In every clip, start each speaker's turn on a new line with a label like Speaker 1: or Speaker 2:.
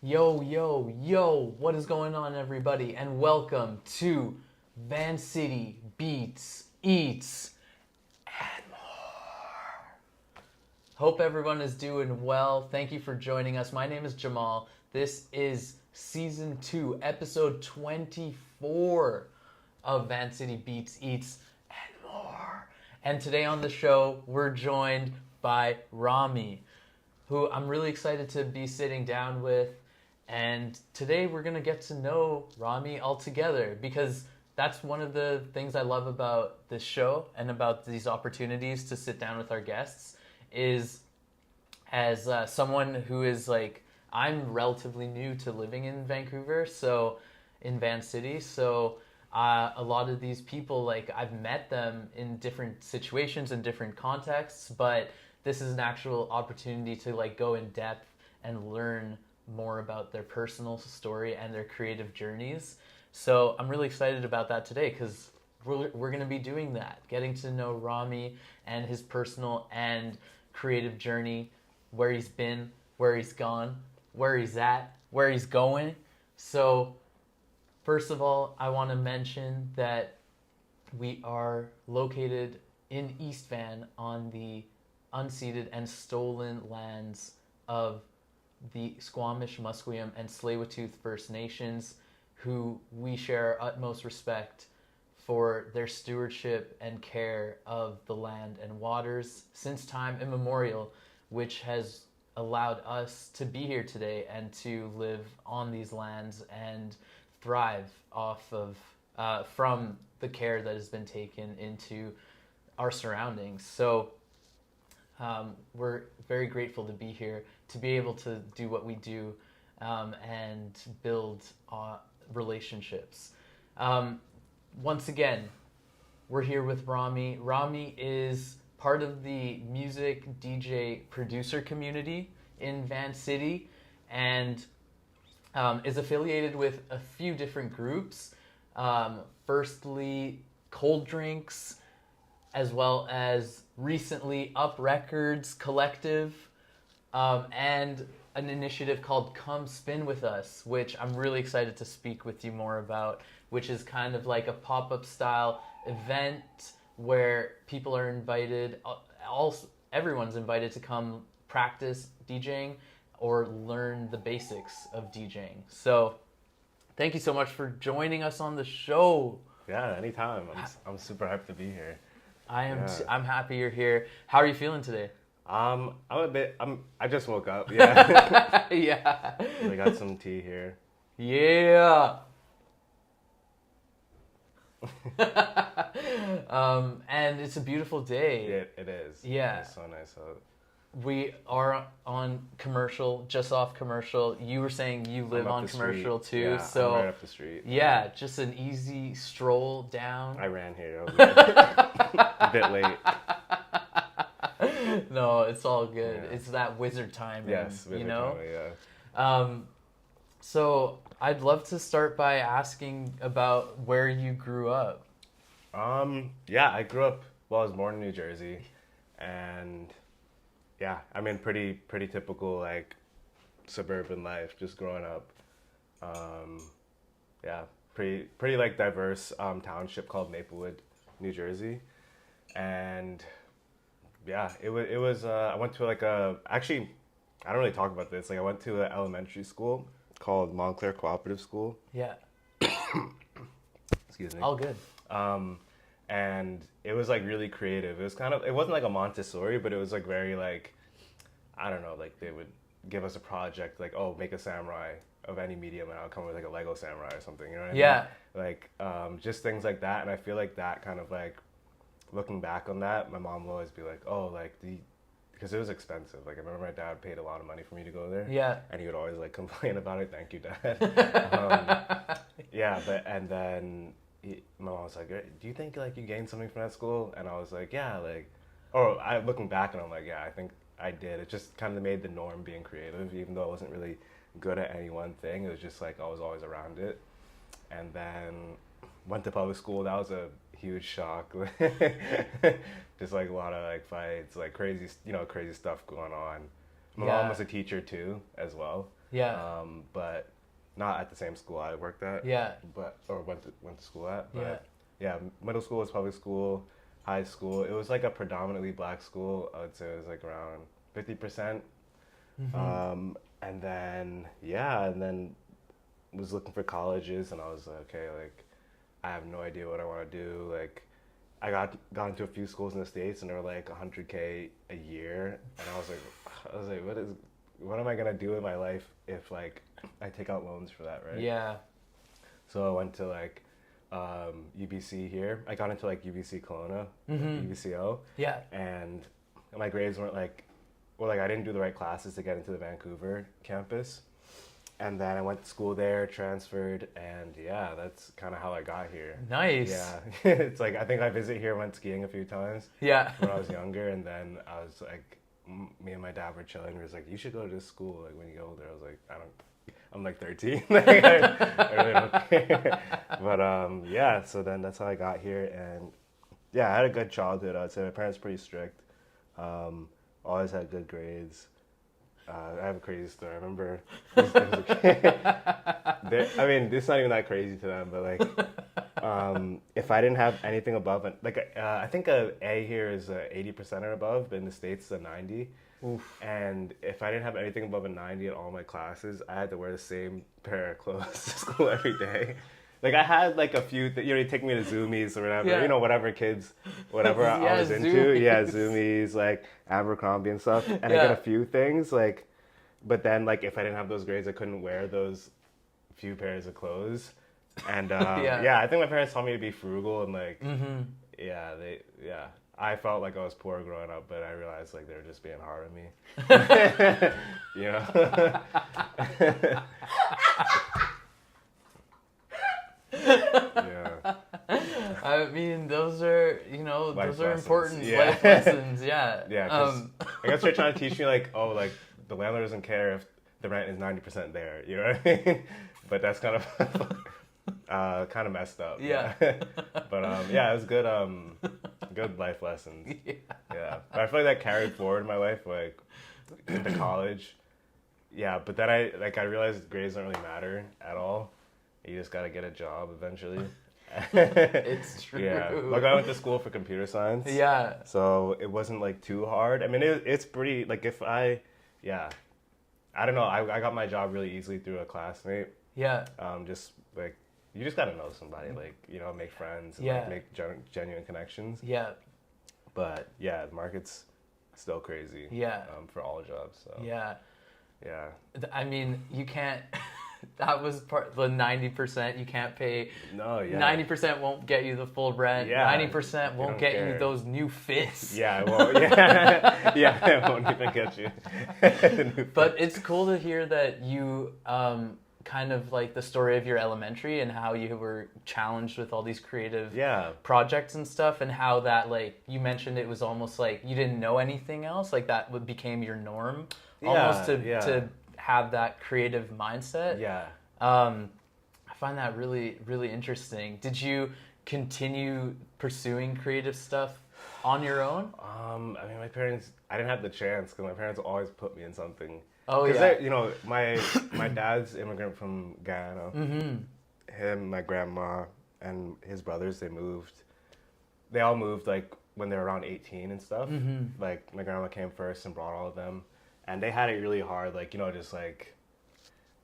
Speaker 1: Yo, yo, yo, what is going on, everybody? And welcome to Vancity Beats, Eats, and More. Hope everyone is doing well. Thank you for joining us. My name is Jamal. This is Season 2, Episode 24 of Vancity Beats, Eats, and More. And today on the show, we're joined by Rammie, who I'm really excited to be sitting down with. And today we're going to get to know Rammie all together, because that's one of the things I love about this show and about these opportunities to sit down with our guests is as someone who is like, I'm relatively new to living in Vancouver, so in Vancity, so a lot of these people, like, I've met them in different situations and different contexts, but this is an actual opportunity to like go in depth and learn more about their personal story and their creative journeys. So I'm really excited about that today, because we're going to be doing that, getting to know Rammie and his personal and creative journey, where he's been, where he's gone, where he's at, where he's going. So first of all, I want to mention that we are located in East Van on the unceded and stolen lands of the Squamish, Musqueam, and Tsleil-Waututh First Nations, who we share our utmost respect for their stewardship and care of the land and waters since time immemorial, which has allowed us to be here today and to live on these lands and thrive off of from the care that has been taken into our surroundings. So we're very grateful to be here, to be able to do what we do, and build relationships. Once again, we're here with Rammie. Rammie is part of the music DJ producer community in Vancity, and is affiliated with a few different groups. Firstly, Cold Drinks, as well as recently Up Records Collective, and an initiative called Come Spin With Us, which I'm really excited to speak with you more about, which is kind of like a pop-up style event where people are invited, everyone's invited to come practice DJing or learn the basics of DJing. So thank you so much for joining us on the show.
Speaker 2: Yeah, anytime. I'm super hyped to be here.
Speaker 1: I'm happy you're here. How are you feeling today?
Speaker 2: I just woke up. Yeah.
Speaker 1: Yeah.
Speaker 2: I got some tea here.
Speaker 1: Yeah. And it's a beautiful day.
Speaker 2: It is.
Speaker 1: Yeah.
Speaker 2: It's so nice out.
Speaker 1: We are on commercial, just off commercial. You were saying you live on commercial too,
Speaker 2: yeah,
Speaker 1: so
Speaker 2: I'm right up the street.
Speaker 1: Yeah, just an easy stroll down.
Speaker 2: I ran here. I was a bit late.
Speaker 1: No, it's all good.
Speaker 2: Yeah.
Speaker 1: It's that wizard time.
Speaker 2: Yes, wizard
Speaker 1: you know.
Speaker 2: Time, yeah.
Speaker 1: So I'd love to start by asking about where you grew up.
Speaker 2: Yeah, I grew up. Well, I was born in New Jersey, and yeah, I mean, pretty typical like suburban life, just growing up. Yeah, pretty like diverse township called Maplewood, New Jersey, and yeah, it was. I went to like actually, I don't really talk about this. Like, I went to an elementary school called Montclair Cooperative School.
Speaker 1: Yeah.
Speaker 2: Excuse me.
Speaker 1: All good.
Speaker 2: And it was like really creative. It wasn't like a Montessori, but it was like very like, I don't know, like they would give us a project like, oh, make a samurai of any medium, and I'll come with like a Lego samurai or something, you know what I mean?
Speaker 1: Yeah.
Speaker 2: Like, just things like that. And I feel like that kind of like, looking back on that, my mom will always be like, oh, like because it was expensive. Like, I remember my dad paid a lot of money for me to go there.
Speaker 1: Yeah.
Speaker 2: And he would always like complain about it. Thank you, Dad. Yeah, and then my mom was like, do you think like you gained something from that school? And I was like, yeah, like, looking back, and I'm like, yeah, I think I did. It just kind of made the norm being creative, even though I wasn't really good at any one thing. It was just like I was always around it. And then went to public school. That was a huge shock. Just like a lot of like fights, like crazy stuff going on. My mom was a teacher too, as well.
Speaker 1: Yeah.
Speaker 2: But not at the same school I worked at.
Speaker 1: Yeah.
Speaker 2: Or went to school at. But yeah, middle school was public school. High school, it was like a predominantly black school. I would say it was like around 50%. And then was looking for colleges, and I was like, okay, like I have no idea what I want to do. Like I got into a few schools in the States, and they were like $100K a year, and I was like, what am I gonna do in my life if like I take out loans for that, right?
Speaker 1: Yeah.
Speaker 2: So I went to like UBC here. I got into like UBC Kelowna, UBCO.
Speaker 1: Yeah.
Speaker 2: And my grades weren't like, well, like I didn't do the right classes to get into the Vancouver campus. And then I went to school there, transferred, and yeah, that's kind of how I got here.
Speaker 1: Nice.
Speaker 2: Yeah. It's like, I think I visited here, went skiing a few times.
Speaker 1: Yeah.
Speaker 2: When I was younger, and then I was like, me and my dad were chilling. He was like, you should go to this school, like when you get older. I was like, I'm like 13. Like, I really don't care. But yeah, so then that's how I got here, and yeah, I had a good childhood. I'd say my parents were pretty strict. Always had good grades. I have a crazy story. I remember these things. I mean, this is not even that crazy to them, but like, if I didn't have anything above, I think a A here is 80% or above, but in the States it's a 90.
Speaker 1: Oof.
Speaker 2: And if I didn't have anything above a 90 in all my classes, I had to wear the same pair of clothes to school every day. Like I had like a few, you take me to Zoomies or whatever, whatever kids, whatever I was into.
Speaker 1: Zoomies.
Speaker 2: Yeah, Zoomies, like Abercrombie and stuff. And I got a few things like, but then like if I didn't have those grades, I couldn't wear those few pairs of clothes. And I think my parents taught me to be frugal and like, I felt like I was poor growing up, but I realized like they were just being hard on me. You know? Yeah.
Speaker 1: I mean, those are,
Speaker 2: Life
Speaker 1: those are
Speaker 2: lessons.
Speaker 1: important
Speaker 2: Yeah.
Speaker 1: life lessons. Yeah.
Speaker 2: Yeah, 'cause I guess they're trying to teach me like, oh, like the landlord doesn't care if the rent is 90% there. You know what I mean? But that's kind of messed up.
Speaker 1: Yeah.
Speaker 2: But yeah, it was good. Good life lessons. Yeah. But I feel like that carried forward in my life, like into college. Yeah, but then I realized grades don't really matter at all. You just gotta get a job eventually.
Speaker 1: It's true.
Speaker 2: Yeah. Like I went to school for computer science.
Speaker 1: Yeah.
Speaker 2: So it wasn't like too hard. I mean, it's pretty like I don't know. I got my job really easily through a classmate.
Speaker 1: Yeah.
Speaker 2: Just like you just gotta know somebody, like make friends, and like, make genuine connections.
Speaker 1: Yeah.
Speaker 2: But yeah, the market's still crazy.
Speaker 1: Yeah.
Speaker 2: For all jobs. So.
Speaker 1: Yeah.
Speaker 2: Yeah.
Speaker 1: I mean, you can't. That was the 90%. You can't pay.
Speaker 2: No, yeah.
Speaker 1: 90% won't get you the full rent.
Speaker 2: Yeah.
Speaker 1: 90% won't get you those new fits.
Speaker 2: Yeah, it won't. Yeah, yeah, it won't even get you.
Speaker 1: But it's cool to hear that you kind of like the story of your elementary and how you were challenged with all these creative projects and stuff, and how that, like, you mentioned it was almost like you didn't know anything else, like that became your norm almost to have that creative mindset.
Speaker 2: Yeah.
Speaker 1: I find that really, really interesting. Did you continue pursuing creative stuff on your own?
Speaker 2: I mean, I didn't have the chance because my parents always put me in something.
Speaker 1: Oh, yeah.
Speaker 2: My dad's immigrant from Guyana. Mm-hmm. Him, my grandma, and his brothers, they all moved like when they were around 18 and stuff. Mm-hmm. Like my grandma came first and brought all of them. And they had it really hard, like, just like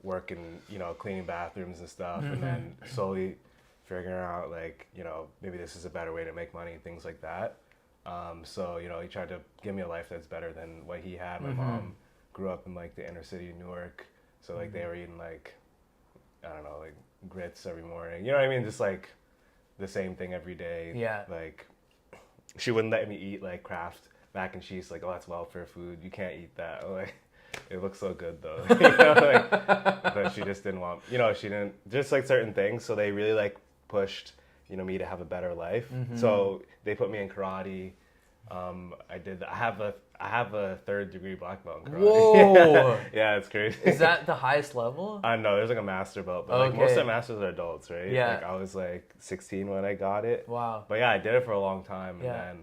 Speaker 2: working, cleaning bathrooms and stuff. Mm-hmm. And then slowly figuring out, like, maybe this is a better way to make money and things like that. So, he tried to give me a life that's better than what he had. My mom grew up in, like, the inner city of Newark. So, like, they were eating, like, I don't know, like, grits every morning. You know what I mean? Just, like, the same thing every day.
Speaker 1: Yeah.
Speaker 2: Like, she wouldn't let me eat, like, Kraft mac and cheese. Like, oh, that's welfare food. You can't eat that. Like, it looks so good, though. But she just didn't want, she didn't, just, like, certain things. So they really, like, pushed, me to have a better life. Mm-hmm. So they put me in karate. I have a 3rd degree black belt in karate.
Speaker 1: Whoa!
Speaker 2: Yeah, it's crazy.
Speaker 1: Is that the highest level?
Speaker 2: No, there's like a master belt, but like most of the masters are adults, right?
Speaker 1: Yeah.
Speaker 2: Like I was like 16 when I got it.
Speaker 1: Wow.
Speaker 2: But yeah, I did it for a long time, and then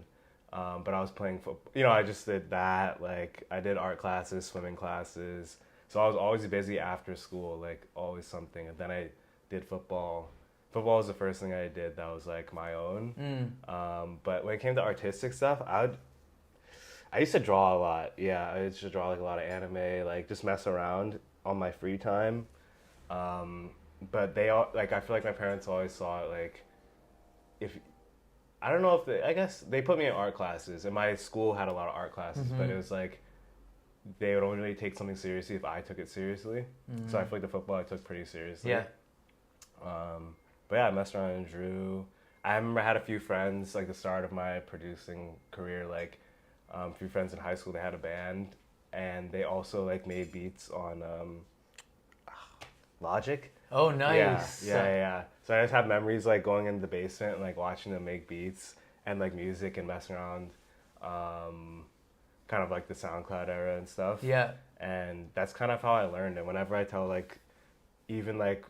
Speaker 2: But I was playing football. You know, I just did that. Like, I did art classes, swimming classes. So I was always busy after school, like, always something. And then I did football. Football was the first thing I did that was, like, my own. But when it came to artistic stuff, I used to draw a lot. Yeah, I used to draw, like, a lot of anime, like, just mess around on my free time. But they all, like, I feel like my parents always saw it, like, I don't know if I guess they put me in art classes, and my school had a lot of art classes, but it was like, they would only really take something seriously if I took it seriously. So I feel like the football I took pretty seriously.
Speaker 1: Yeah.
Speaker 2: But yeah, I messed around and drew. I remember I had a few friends, like the start of my producing career, like a few friends in high school, they had a band, and they also like made beats on Logic.
Speaker 1: Oh, nice.
Speaker 2: Yeah. So I just have memories like going into the basement and like watching them make beats and like music and messing around, kind of like the SoundCloud era and stuff.
Speaker 1: Yeah.
Speaker 2: And that's kind of how I learned. And whenever I tell like, even like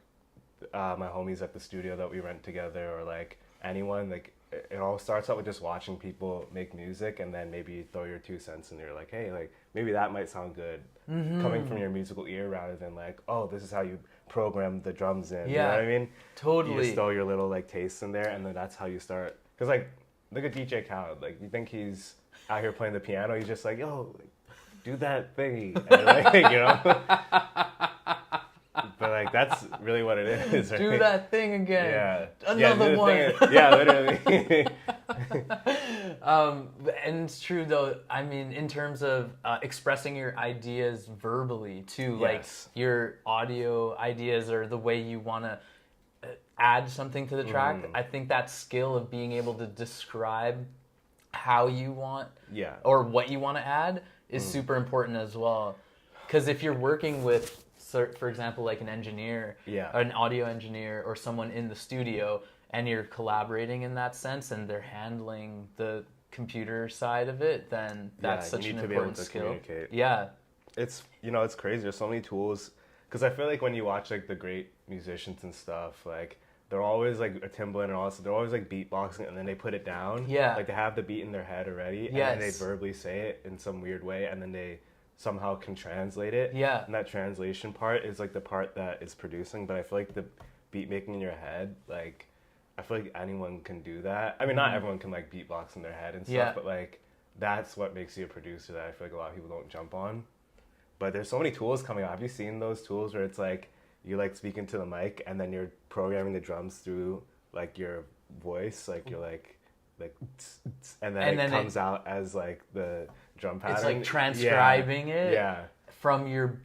Speaker 2: my homies at the studio that we rent together, or like anyone, like it all starts out with just watching people make music, and then maybe you throw your 2 cents and you're like, hey, like maybe that might sound good coming from your musical ear, rather than like, oh, this is how you program the drums in. You know what I mean?
Speaker 1: Totally.
Speaker 2: You just throw your little like tastes in there, and then that's how you start. Because like, look at DJ Khaled. Like, you think he's out here playing the piano, he's just like, yo, like, do that thingy. And like, you know? But like, that's really what it is, right?
Speaker 1: Do that thing again.
Speaker 2: Yeah.
Speaker 1: Another one.
Speaker 2: Yeah, literally.
Speaker 1: And it's true though. I mean, in terms of expressing your ideas verbally too, like your audio ideas or the way you want to add something to the track. I think that skill of being able to describe how you want or what you want to add is super important as well. Because if you're working with, for example, like an engineer, or an audio engineer, or someone in the studio, and you're collaborating in that sense, and they're handling the computer side of it, then that's such an important skill. Yeah,
Speaker 2: it's, you know, it's crazy. There's so many tools, because I feel like when you watch like the great musicians and stuff, like they're always like a Timbaland and all this, they're always like beatboxing, and then they put it down.
Speaker 1: Yeah,
Speaker 2: like they have the beat in their head already, and then they verbally say it in some weird way, and then they somehow can translate it. Yeah. And that translation part is like the part that is producing, but I feel like the beat making in your head, like I feel like anyone can do that. I mean, not everyone can like beatbox in their head and stuff, but like that's what makes you a producer that I feel like a lot of people don't jump on. But there's so many tools coming out. Have you seen those tools where it's like you like speak into the mic and then you're programming the drums through like your voice, like you're like and then it comes out as like the drum pattern.
Speaker 1: It's like transcribing it from your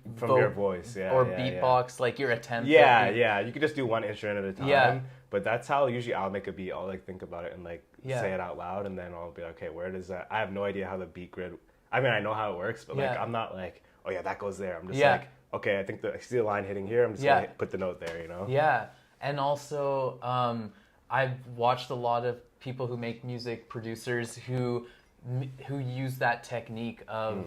Speaker 2: voice,
Speaker 1: or beatbox, like your attempt.
Speaker 2: Yeah. You could just do one instrument at a time. Yeah. But that's how usually I'll make a beat. I'll like think about it and like say it out loud, and then I'll be like, okay, where does that? I have no idea how the beat grid. I mean, I know how it works, but like I'm not like, oh yeah, that goes there. I'm just like, okay, I think I see the line hitting here. I'm just gonna put the note there, you know? Yeah,
Speaker 1: and also I've watched a lot of people who make music, producers who use that technique of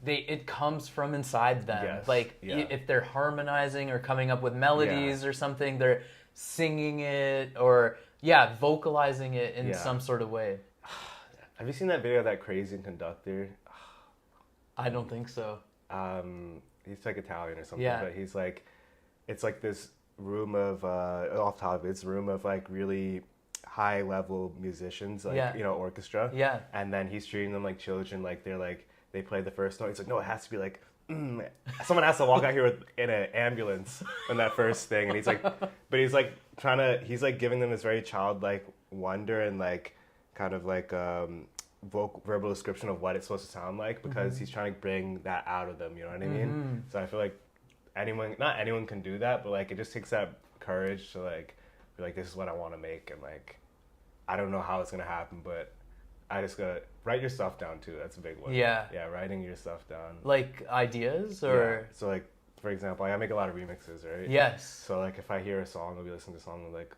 Speaker 1: it comes from inside them. If they're harmonizing or coming up with melodies or something, they're singing it or vocalizing it in some sort of way.
Speaker 2: Have you seen that video of that crazy conductor?
Speaker 1: I don't think so.
Speaker 2: He's like Italian or something, but he's like, it's like this room of off topic, it's a room of like really high level musicians, like you know, orchestra. Yeah. And then he's treating them like children, like they play the first note. He's like, no, it has to be like someone has to walk out here in an ambulance in that first thing, and he's like, but he's like he's like giving them this very childlike wonder and like kind of like verbal description of what it's supposed to sound like, because he's trying to bring that out of them, you know what I mean? So I feel like not anyone can do that, but like it just takes that courage to like be like, this is what I want to make, and like I don't know how it's gonna happen, but I just gotta write your stuff down too. That's a big one. Yeah, writing your stuff down.
Speaker 1: Like ideas or
Speaker 2: so like, for example, I make a lot of remixes, right?
Speaker 1: Yes.
Speaker 2: So like if I hear a song, I'll be listening to a song and like,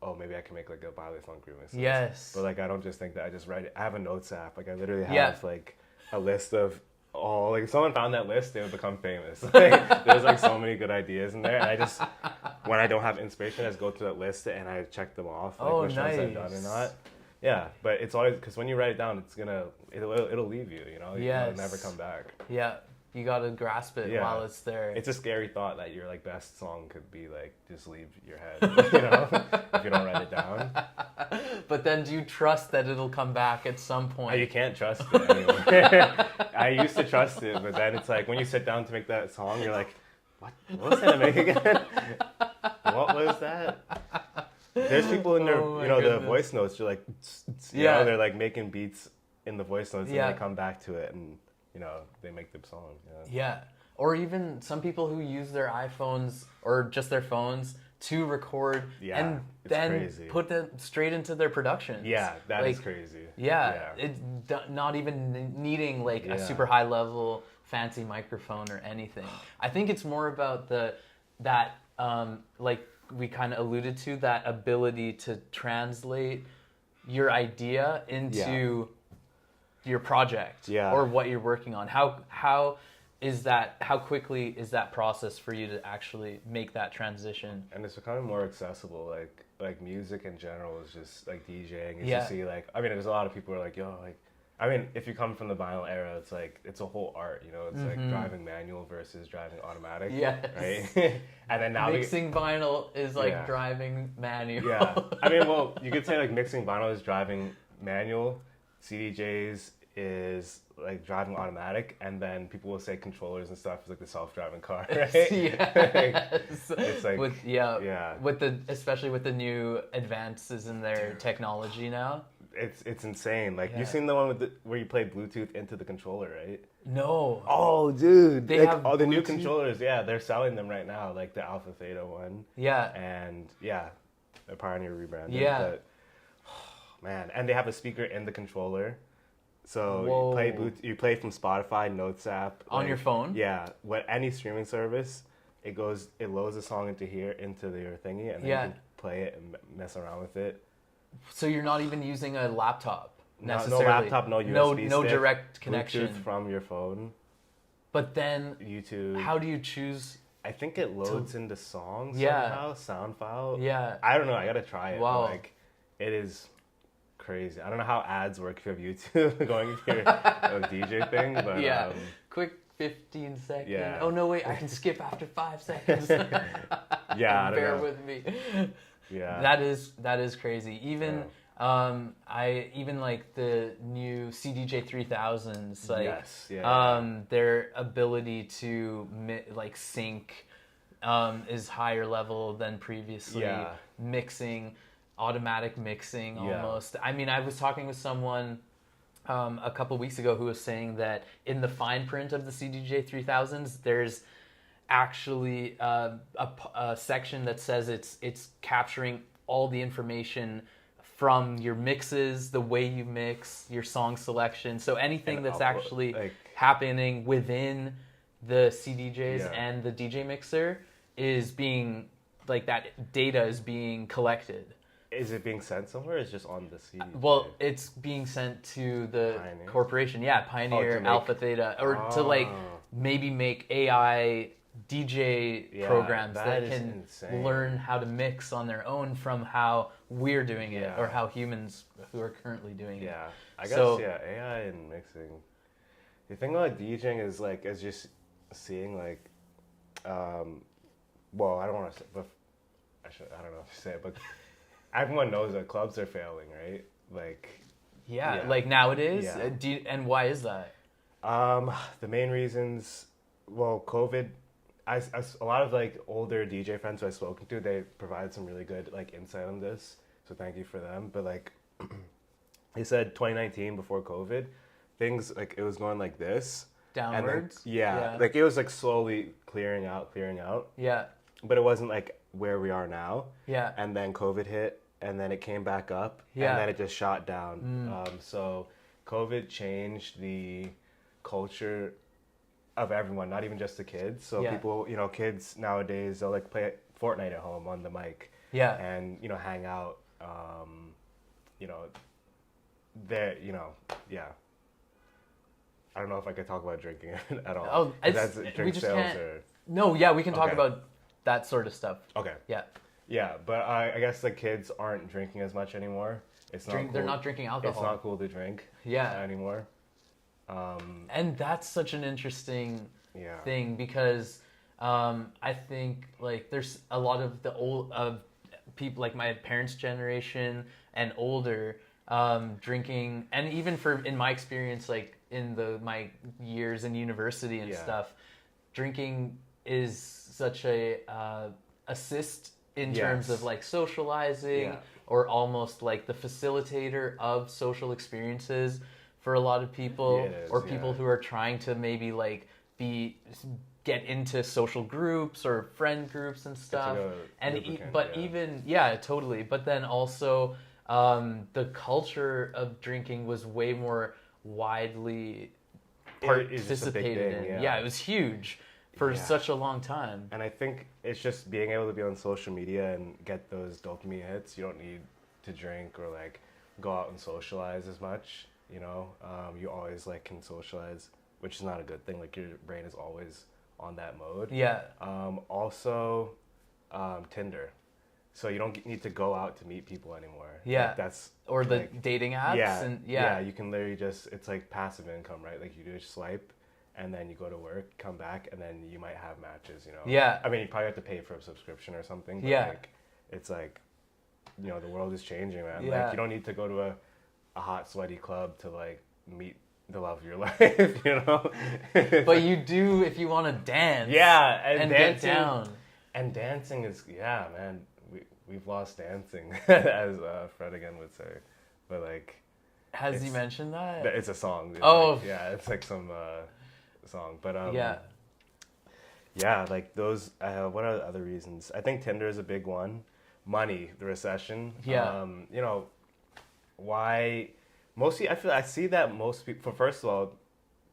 Speaker 2: oh, maybe I can make like a Biley Funk remix.
Speaker 1: Yes.
Speaker 2: But like I don't just think that, I just write it. I have a notes app. Like I literally have like a list of all, like if someone found that list, they would become famous. Like, there's like so many good ideas in there, and I just, when I don't have inspiration, I just go through that list and I check them off, like which ones I've done or not. Yeah, but it's always because when you write it down, it'll leave you. You know,
Speaker 1: Yes.
Speaker 2: it'll never come back.
Speaker 1: Yeah, you gotta grasp it
Speaker 2: Yeah.
Speaker 1: while it's there.
Speaker 2: It's a scary thought that your like best song could be like just leave your head. You know, if you don't write it down.
Speaker 1: But then, do you trust that it'll come back at some point?
Speaker 2: You can't trust it anymore. I used to trust it, but then it's like when you sit down to make that song, you're like, what was that I make again? What was that? There's people in their, the voice notes. You're like, you know, they're like making beats in the voice notes, and they come back to it, and they make the song.
Speaker 1: Yeah, or even some people who use their iPhones or just their phones to record and then
Speaker 2: crazy.
Speaker 1: Put them straight into their productions.
Speaker 2: Yeah, that is crazy.
Speaker 1: Yeah, it's not even needing like a super high level fancy microphone or anything. I think it's more about that like we kind of alluded to, that ability to translate your idea into your project or what you're working on. How quickly is that process for you to actually make that transition?
Speaker 2: And it's becoming more accessible. Like music in general is just like DJing. You see, like, I mean, there's a lot of people who are like, yo, like, I mean, if you come from the vinyl era, it's like it's a whole art. You know, it's like driving manual versus driving automatic.
Speaker 1: Yes.
Speaker 2: Right. And then now
Speaker 1: mixing vinyl is like driving manual.
Speaker 2: Yeah. I mean, well, you could say like mixing vinyl is driving manual. CDJs is like driving automatic, and then people will say controllers and stuff is like the self-driving car, right?
Speaker 1: Yes.
Speaker 2: It's like
Speaker 1: especially with the new advances in their technology now.
Speaker 2: It's insane. Like you've seen the one where you play Bluetooth into the controller, right?
Speaker 1: No.
Speaker 2: Oh, dude!
Speaker 1: They have
Speaker 2: all the
Speaker 1: Bluetooth?
Speaker 2: new controllers. Yeah, they're selling them right now, like the Alpha Theta one.
Speaker 1: Yeah.
Speaker 2: And the Pioneer rebranded.
Speaker 1: Yeah.
Speaker 2: But, man, and they have a speaker in the controller. So you play from Spotify, Notes app.
Speaker 1: On your phone?
Speaker 2: Yeah. Any streaming service, it loads the song into your thingy, and then you can play it and mess around with it.
Speaker 1: So you're not even using a laptop necessarily?
Speaker 2: No laptop, no USB
Speaker 1: no
Speaker 2: stick,
Speaker 1: direct connection.
Speaker 2: Bluetooth from your phone.
Speaker 1: But then,
Speaker 2: YouTube.
Speaker 1: how do you choose?
Speaker 2: I think it loads into songs somehow, sound file.
Speaker 1: Yeah.
Speaker 2: I don't know. I gotta try it.
Speaker 1: Wow.
Speaker 2: But like, it is crazy. I don't know how ads work if you have YouTube going into your DJ thing, but
Speaker 1: quick 15 seconds.
Speaker 2: Yeah.
Speaker 1: Oh no, wait! I can skip after 5 seconds.
Speaker 2: Yeah, I don't
Speaker 1: bear
Speaker 2: know.
Speaker 1: with me.
Speaker 2: Yeah,
Speaker 1: that is crazy. Even even like the new CDJ 3000s, like their ability to sync is higher level than previously.
Speaker 2: Yeah.
Speaker 1: Mixing, automatic mixing almost. I mean, I was talking with someone a couple weeks ago who was saying that in the fine print of the CDJ 3000s, there's actually a section that says it's capturing all the information from your mixes, the way you mix, your song selection. So anything that's actually happening within the CDJs and the DJ mixer is being, like, that data is being collected.
Speaker 2: Is it being sent somewhere, or is it just on the CD?
Speaker 1: Well, it's being sent to the
Speaker 2: Pioneer?
Speaker 1: corporation. Yeah, Pioneer, Alpha Theta, or to like maybe make AI DJ programs that can learn how to mix on their own from how we're doing it or how humans who are currently doing it.
Speaker 2: Yeah, I guess AI and mixing. The thing about DJing is just seeing like, well, I don't want to say, but I don't know if to say it, but everyone knows that clubs are failing, right? Like,
Speaker 1: like nowadays.
Speaker 2: Yeah.
Speaker 1: And why is that?
Speaker 2: The main reasons, well, COVID. A lot of like older DJ friends who I've spoken to, they provided some really good like insight on this. So thank you for them. But like, they said 2019 before COVID, things like it was going like this.
Speaker 1: Downwards?
Speaker 2: And then, like it was like slowly clearing out.
Speaker 1: Yeah.
Speaker 2: But it wasn't like where we are now.
Speaker 1: Yeah.
Speaker 2: And then COVID hit, and then it came back up, and then it just shot down. So COVID changed the culture of everyone, not even just the kids. So people, kids nowadays, they'll like play Fortnite at home on the mic.
Speaker 1: Yeah.
Speaker 2: And, hang out, there, I don't know if I could talk about drinking at all.
Speaker 1: Oh,
Speaker 2: drink sales or...
Speaker 1: No, we can talk about that sort of stuff.
Speaker 2: Okay.
Speaker 1: Yeah.
Speaker 2: Yeah, but I guess the kids aren't drinking as much anymore. It's not cool.
Speaker 1: They're not drinking alcohol.
Speaker 2: It's not cool to drink anymore.
Speaker 1: And that's such an interesting thing because I think like there's a lot of the old people like my parents' generation and older drinking, and even in my experience, like in my years in university and stuff, drinking is such a assist in terms of like socializing or almost like the facilitator of social experiences for a lot of people, or people who are trying to maybe like get into social groups or friend groups and stuff. Even totally. But then also the culture of drinking was way more widely participated in. Yeah, it was huge for such a long time.
Speaker 2: And I think it's just being able to be on social media and get those dopamine hits. You don't need to drink or like go out and socialize as much. You know, you always like can socialize, which is not a good thing. Like your brain is always on that mode.
Speaker 1: Yeah.
Speaker 2: Also, Tinder. So you don't need to go out to meet people anymore.
Speaker 1: Yeah.
Speaker 2: Like that's
Speaker 1: or the
Speaker 2: like,
Speaker 1: dating apps.
Speaker 2: Yeah. You can literally it's like passive income, right? Like you do a swipe, and then you go to work, come back, and then you might have matches. You know.
Speaker 1: Yeah.
Speaker 2: I mean, you probably have to pay for a subscription or something. But like, it's like, you know, the world is changing, man.
Speaker 1: Yeah.
Speaker 2: Like you don't need to go to a hot, sweaty club to like meet the love of your life, you know.
Speaker 1: But you do if you want to dance.
Speaker 2: Yeah, and
Speaker 1: dancing, get down.
Speaker 2: And dancing is man. We've lost dancing, as Fred again would say. But like,
Speaker 1: has he mentioned that?
Speaker 2: It's a song. It's it's like some song. But like those. What are the other reasons? I think Tinder is a big one. Money, the recession.
Speaker 1: Yeah.
Speaker 2: You know, why? Mostly, I see that most people. First of all,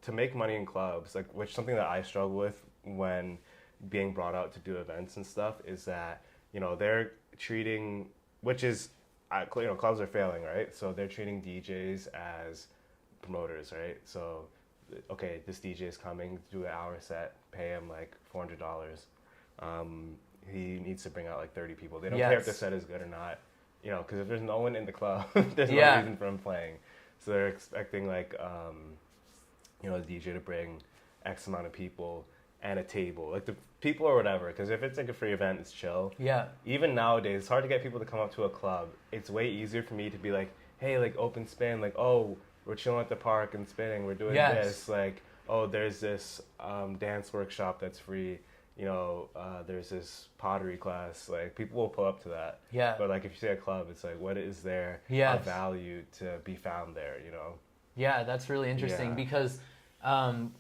Speaker 2: to make money in clubs, like something that I struggle with when being brought out to do events and stuff, is that they're treating, which is, clubs are failing, right? So they're treating DJs as promoters, right? So, okay, this DJ is coming, do an hour set, pay him like $400. He needs to bring out like 30 people. They don't care if the set is good or not, because if there's no one in the club, there's no reason for him playing. So they're expecting like, the DJ to bring X amount of people and a table, like the people or whatever, because if it's like a free event, it's chill.
Speaker 1: Yeah.
Speaker 2: Even nowadays, it's hard to get people to come up to a club. It's way easier for me to be like, hey, like open spin, like, oh, we're chilling at the park and spinning, we're doing this, like, oh, there's this dance workshop that's free, there's this pottery class, like people will pull up to that.
Speaker 1: Yeah.
Speaker 2: But like if you say a club, it's like, what is there of value to be found there,
Speaker 1: Yeah, that's really interesting because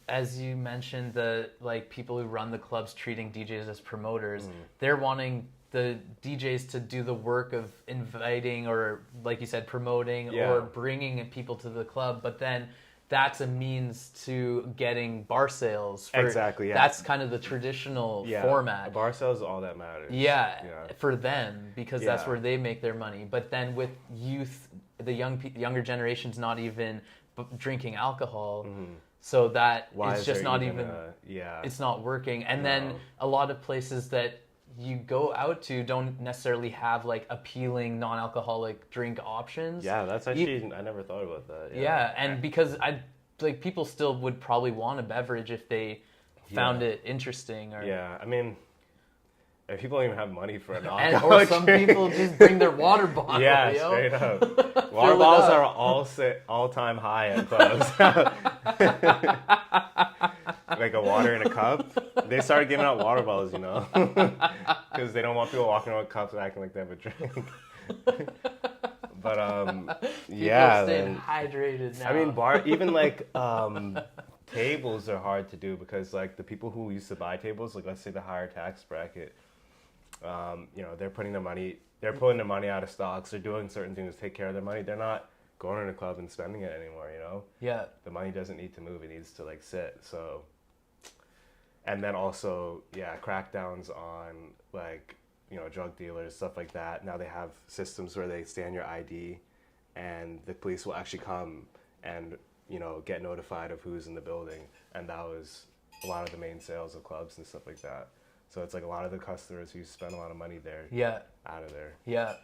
Speaker 1: as you mentioned, the like people who run the clubs treating DJs as promoters, they're wanting the DJs to do the work of inviting or, like you said, promoting or bringing people to the club, but then that's a means to getting bar sales.
Speaker 2: Exactly, yeah.
Speaker 1: That's kind of the traditional format.
Speaker 2: Bar sales is all that matters.
Speaker 1: Yeah, for them, because that's where they make their money. But then with youth, the younger generation's not even drinking alcohol. So that it's just not even, it's not working. And then a lot of places that you go out to don't necessarily have like appealing non-alcoholic drink options.
Speaker 2: Yeah, that's actually, I never thought about that.
Speaker 1: Yeah, and because people still would probably want a beverage if they found it interesting. Or,
Speaker 2: I mean, if people don't even have money for an
Speaker 1: alcoholic or some people just bring their water bottle.
Speaker 2: Yeah, straight up. Water bottles are all-time high at clubs. Like a water in a cup. They started giving out water bottles, because they don't want people walking around with cups and acting like they have a drink. But
Speaker 1: people staying hydrated now.
Speaker 2: I mean, even like tables are hard to do because like the people who used to buy tables, like let's say the higher tax bracket, they're pulling their money out of stocks. They're doing certain things to take care of their money. They're not going in a club and spending it anymore.
Speaker 1: Yeah.
Speaker 2: The money doesn't need to move; it needs to like sit. So, and then also, crackdowns on like drug dealers, stuff like that. Now they have systems where they scan your ID, and the police will actually come and get notified of who's in the building. And that was a lot of the main sales of clubs and stuff like that. So it's like a lot of the customers who spend a lot of money there, out of there.
Speaker 1: Yeah,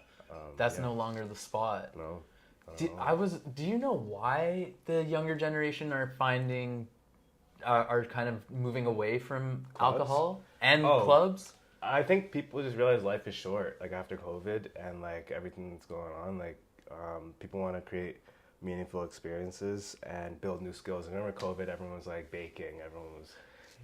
Speaker 1: that's no longer the spot.
Speaker 2: No.
Speaker 1: Do you know why the younger generation are are kind of moving away from
Speaker 2: Clubs?
Speaker 1: alcohol and
Speaker 2: Oh.
Speaker 1: clubs?
Speaker 2: I think people just realize life is short, like after COVID and like everything that's going on. Like, people want to create meaningful experiences and build new skills. And remember COVID, everyone was like baking, everyone was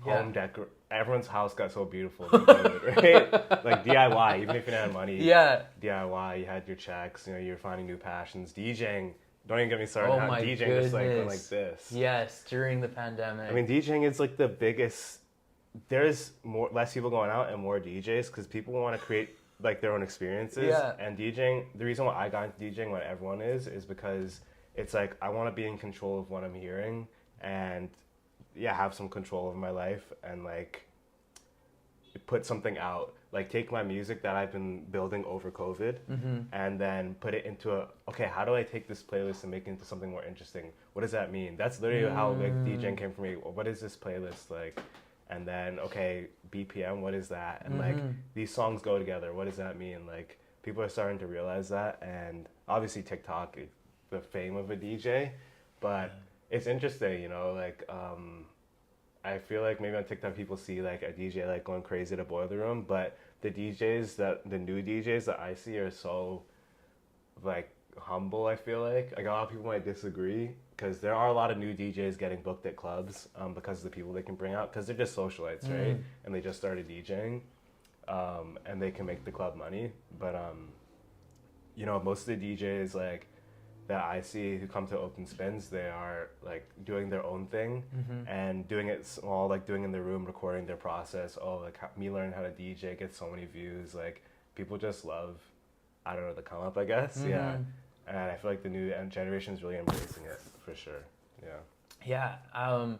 Speaker 2: home decor. Everyone's house got so beautiful during COVID, right? Like DIY, even if you didn't have money.
Speaker 1: Yeah.
Speaker 2: DIY, you had your checks. You know, you're finding new passions. DJing. Don't even get me started.
Speaker 1: Oh
Speaker 2: on
Speaker 1: my
Speaker 2: DJing just like going
Speaker 1: goodness.
Speaker 2: like this.
Speaker 1: Yes, during the pandemic.
Speaker 2: I mean, DJing is like the biggest. There's less people going out and more DJs because people want to create like their own experiences.
Speaker 1: Yeah.
Speaker 2: And DJing, the reason why I got into DJing, what everyone is because it's like I want to be in control of what I'm hearing and have some control over my life and like put something out. Like take my music that I've been building over COVID and then put it into how do I take this playlist and make it into something more interesting? What does that mean? That's literally how like DJing came for me. What is this playlist like? And then, BPM, what is that? And like these songs go together. What does that mean? Like people are starting to realize that. And obviously TikTok is the fame of a DJ, but it's interesting, you know, like, I feel like maybe on TikTok people see like a DJ like going crazy at a boiler room, but the new DJs that I see are so like humble. I feel like a lot of people might disagree because there are a lot of new DJs getting booked at clubs because of the people they can bring out because they're just socialites, right? And they just started DJing, and they can make the club money. But you know, most of the DJs like that I see who come to open spins, they are like doing their own thing and doing it small, like doing in their room, recording their process. Me learning how to DJ gets so many views. Like people just love, I don't know, the come up, I guess. Yeah. And I feel like the new generation is really embracing it for sure. Yeah.
Speaker 1: Yeah.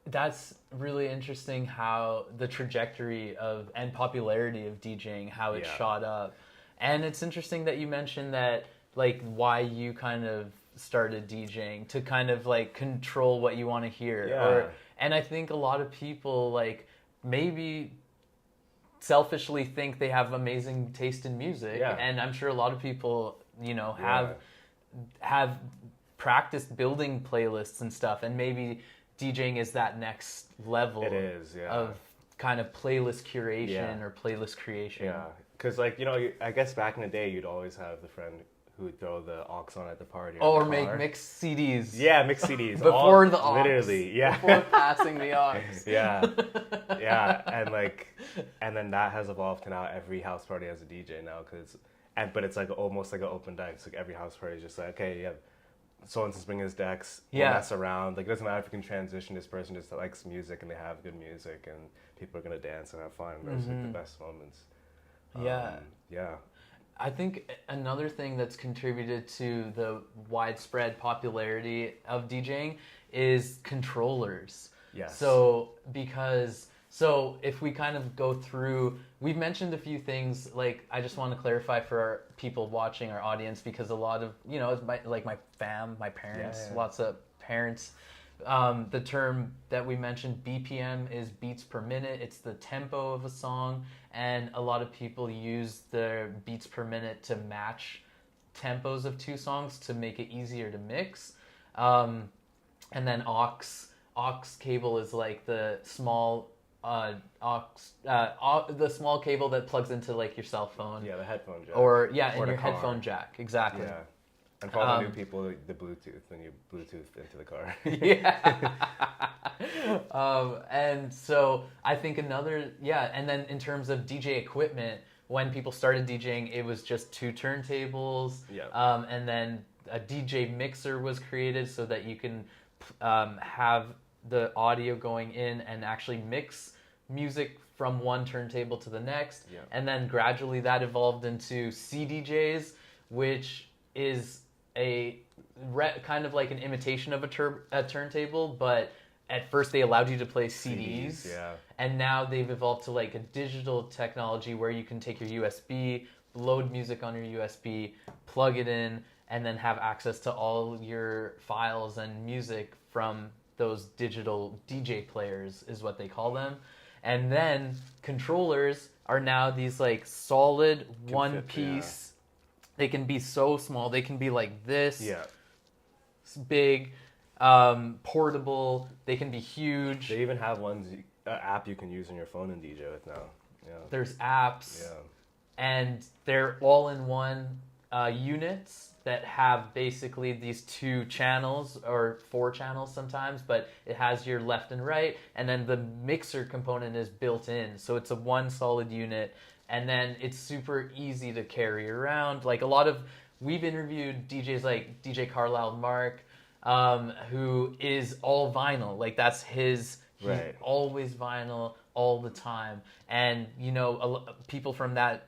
Speaker 1: That's really interesting how the trajectory and popularity of DJing, how it shot up. And it's interesting that you mentioned that, like, why you kind of started DJing to kind of like control what you want to hear.
Speaker 2: Yeah.
Speaker 1: And I think a lot of people like maybe selfishly think they have amazing taste in music.
Speaker 2: Yeah.
Speaker 1: And I'm sure a lot of people, you know, have practiced building playlists and stuff, and maybe DJing is that next level.
Speaker 2: It is,
Speaker 1: of kind of playlist curation or playlist creation.
Speaker 2: Yeah, because like, you know, I guess back in the day you'd always have the friend who would throw the aux on at the party.
Speaker 1: Or make mixed CDs.
Speaker 2: Yeah, mixed CDs.
Speaker 1: Before the aux.
Speaker 2: Literally, yeah.
Speaker 1: Before passing the aux.
Speaker 2: Yeah, yeah, and then that has evolved to now every house party has a DJ now, but it's like almost like an open deck. It's like every house party is just like, okay, yeah, so-and-so's bringing his decks, we'll mess around. Like, it doesn't matter if you can transition, this person just likes music and they have good music and people are going to dance and have fun. Those are the best moments. Yeah.
Speaker 1: I think another thing that's contributed to the widespread popularity of DJing is controllers.
Speaker 2: Yes.
Speaker 1: So if we kind of go through, we've mentioned a few things, like I just want to clarify for our people watching, our audience, because a lot of, you know, my parents, lots of parents, the term that we mentioned, BPM, is beats per minute. It's the tempo of a song, and a lot of people use the beats per minute to match tempos of two songs to make it easier to mix. And then aux cable is like the small the small cable that plugs into like your cell phone.
Speaker 2: Yeah, the headphone jack.
Speaker 1: Or in
Speaker 2: the
Speaker 1: your
Speaker 2: car.
Speaker 1: headphone jack, exactly.
Speaker 2: Yeah. And for all the new people, the Bluetooth, when you Bluetooth into the car.
Speaker 1: Yeah. And so I think and then in terms of DJ equipment, when people started DJing, it was just two turntables.
Speaker 2: Yeah.
Speaker 1: And then a DJ mixer was created so that you can have the audio going in and actually mix music from one turntable to the next.
Speaker 2: Yeah.
Speaker 1: And then gradually that evolved into CDJs, which is kind of like an imitation of a turntable, but at first they allowed you to play CDs.
Speaker 2: Yeah.
Speaker 1: And now they've evolved to like a digital technology where you can take your USB, load music on your USB, plug it in, and then have access to all your files and music from those digital DJ players, is what they call them. And then controllers are now these like solid one-piece They can be so small. They can be like this
Speaker 2: Yeah.
Speaker 1: big, portable. They can be huge.
Speaker 2: They even have an app you can use on your phone and DJ with now. Yeah.
Speaker 1: There's apps.
Speaker 2: Yeah.
Speaker 1: And they're all-in-one units that have basically these 2 channels or 4 channels sometimes, but it has your left and right, and then the mixer component is built in, so it's a one solid unit, and then it's super easy to carry around. Like we've interviewed DJs like DJ Carlisle Mark, who is all vinyl, like that's he's
Speaker 2: Right.
Speaker 1: always vinyl all the time, and people from that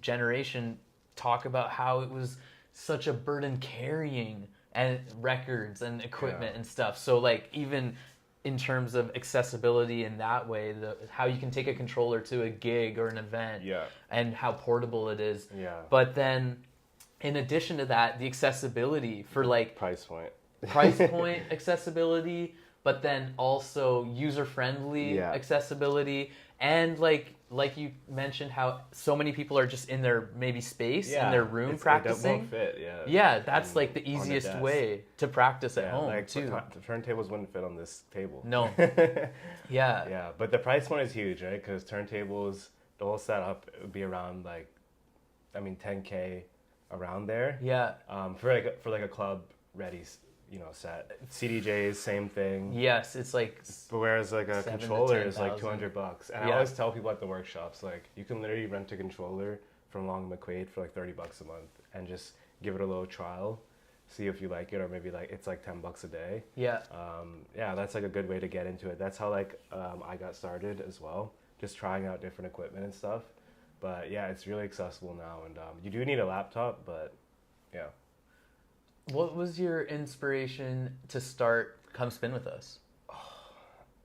Speaker 1: generation talk about how it was such a burden carrying and records and equipment and stuff. So like even in terms of accessibility in that way, how you can take a controller to a gig or an event, and how portable it is.
Speaker 2: Yeah.
Speaker 1: But then in addition to that, the accessibility for like
Speaker 2: price point
Speaker 1: accessibility, but then also user-friendly accessibility, and like you mentioned, how so many people are just in their maybe space in their room practicing.
Speaker 2: It won't fit,
Speaker 1: that's like the easiest way to practice at home too.
Speaker 2: The turntables wouldn't fit on this table.
Speaker 1: No.
Speaker 2: Yeah, but the price point is huge, right? Because turntables, the whole setup would be around $10K around there.
Speaker 1: Yeah.
Speaker 2: For like a club ready set. CDJs, same thing.
Speaker 1: Yes, it's like.
Speaker 2: But whereas like a controller is like $200, and I always tell people at the workshops, like you can literally rent a controller from Long McQuaid for like $30 a month and just give it a little trial, see if you like it, or maybe like it's like $10 a day.
Speaker 1: Yeah.
Speaker 2: That's like a good way to get into it. That's how I got started as well, just trying out different equipment and stuff. But yeah, it's really accessible now, and you do need a laptop, but yeah.
Speaker 1: What was your inspiration to start Come Spin With Us?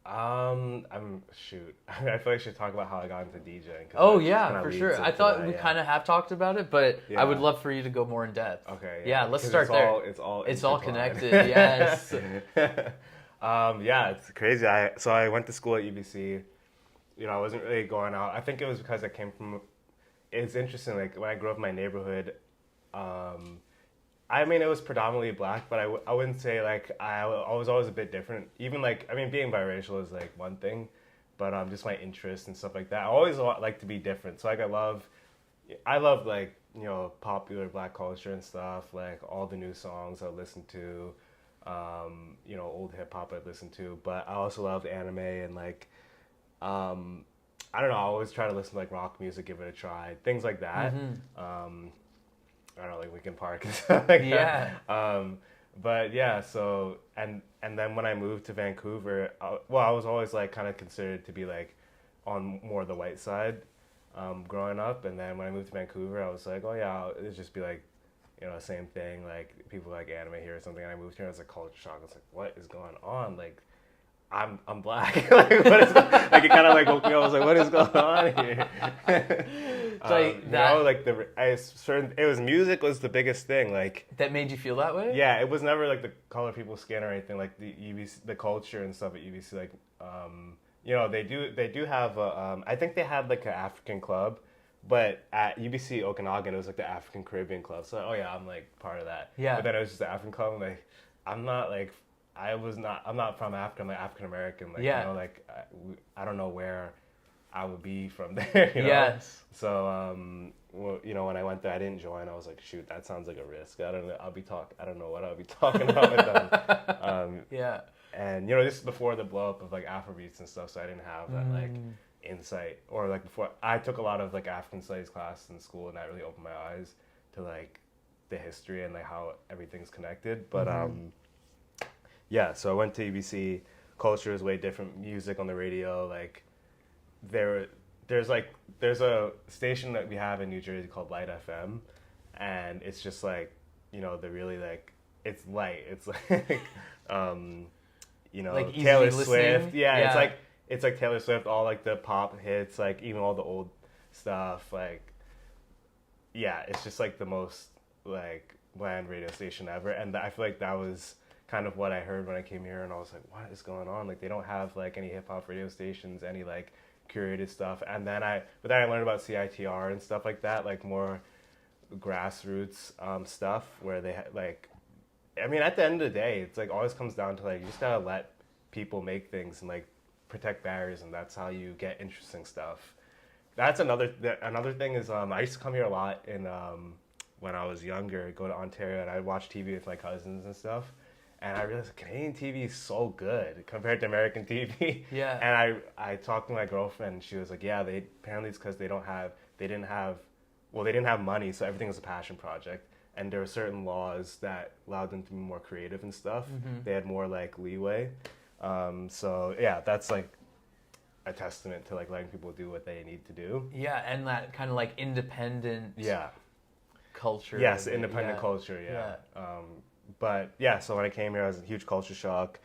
Speaker 2: I feel like I should talk about how I got into DJing.
Speaker 1: Oh yeah, for sure. I thought we kind of have talked about it, but I would love for you to go more in depth.
Speaker 2: Okay.
Speaker 1: Yeah, let's start there.
Speaker 2: It's all
Speaker 1: connected. Yes.
Speaker 2: It's crazy. So I went to school at UBC. I wasn't really going out. I think it was because I came from. It's interesting. Like when I grew up in my neighborhood, it was predominantly black, but I wouldn't say like I was always a bit different. Even being biracial is like one thing, but just my interests and stuff like that. I always like to be different. So like I love like popular black culture and stuff, like all the new songs I listen to, old hip hop I listen to. But I also loved anime and like I don't know. I always try to listen to like rock music, give it a try, things like that. Mm-hmm. I don't know, like Linkin Park and stuff like that. But yeah, so and then when I moved to Vancouver, I was always like kind of considered to be like on more the white side growing up. And then when I moved to Vancouver, I was like, oh yeah, it'd just be like, same thing. Like people like anime here or something. And I moved here, and I was like culture shock. I was like, what is going on? Like I'm black. Like what is like it kind of like woke me up. I was like, what is going on here? It was music was the biggest thing. Like
Speaker 1: that made you feel that way.
Speaker 2: Yeah, it was never like the color people's skin or anything. Like the UBC, the culture and stuff at UBC. Like they do have I think they had like an African club, but at UBC Okanagan it was like the African Caribbean club. So I'm like part of that.
Speaker 1: Yeah.
Speaker 2: But then it was just the African club. Like I'm not from Africa. I'm like African American. Like I don't know where I would be from there.
Speaker 1: Yes.
Speaker 2: So when I went there, I didn't join. I was like, shoot, that sounds like a risk. I don't know. I don't know what I'll be talking about with them. And this is before the blow up of like Afrobeats and stuff, so I didn't have that like insight. Or like before, I took a lot of like African studies class in school, and that really opened my eyes to like the history and like how everything's connected. But so I went to UBC. Culture is way different. Music on the radio, like there's a station that we have in New Jersey called Light FM, and it's just like the really like it's light. It's like
Speaker 1: like
Speaker 2: Taylor
Speaker 1: easy
Speaker 2: Swift.
Speaker 1: listening?
Speaker 2: Yeah, it's like Taylor Swift, all like the pop hits, like even all the old stuff. Like it's just like the most like bland radio station ever, and I feel like that was kind of what I heard when I came here, and I was like, what is going on? Like they don't have like any hip hop radio stations, any like curated stuff. And then I learned about CITR and stuff like that, like more grassroots stuff where they like, I mean, at the end of the day, it's like always comes down to like you just gotta let people make things and like protect barriers, and that's how you get interesting stuff. That's another thing is I used to come here a lot in when I was younger, go to Ontario, and I'd watch TV with my cousins and stuff. And I realized Canadian TV is so good compared to American TV.
Speaker 1: Yeah.
Speaker 2: And I talked to my girlfriend, and she was like, yeah, apparently it's because they didn't have money, so everything was a passion project. And there were certain laws that allowed them to be more creative and stuff. They had more like leeway. So yeah, that's like a testament to like letting people do what they need to do.
Speaker 1: Yeah, and that kind of like independent culture.
Speaker 2: Yes, independent culture, but yeah, so when I came here, I was in huge culture shock.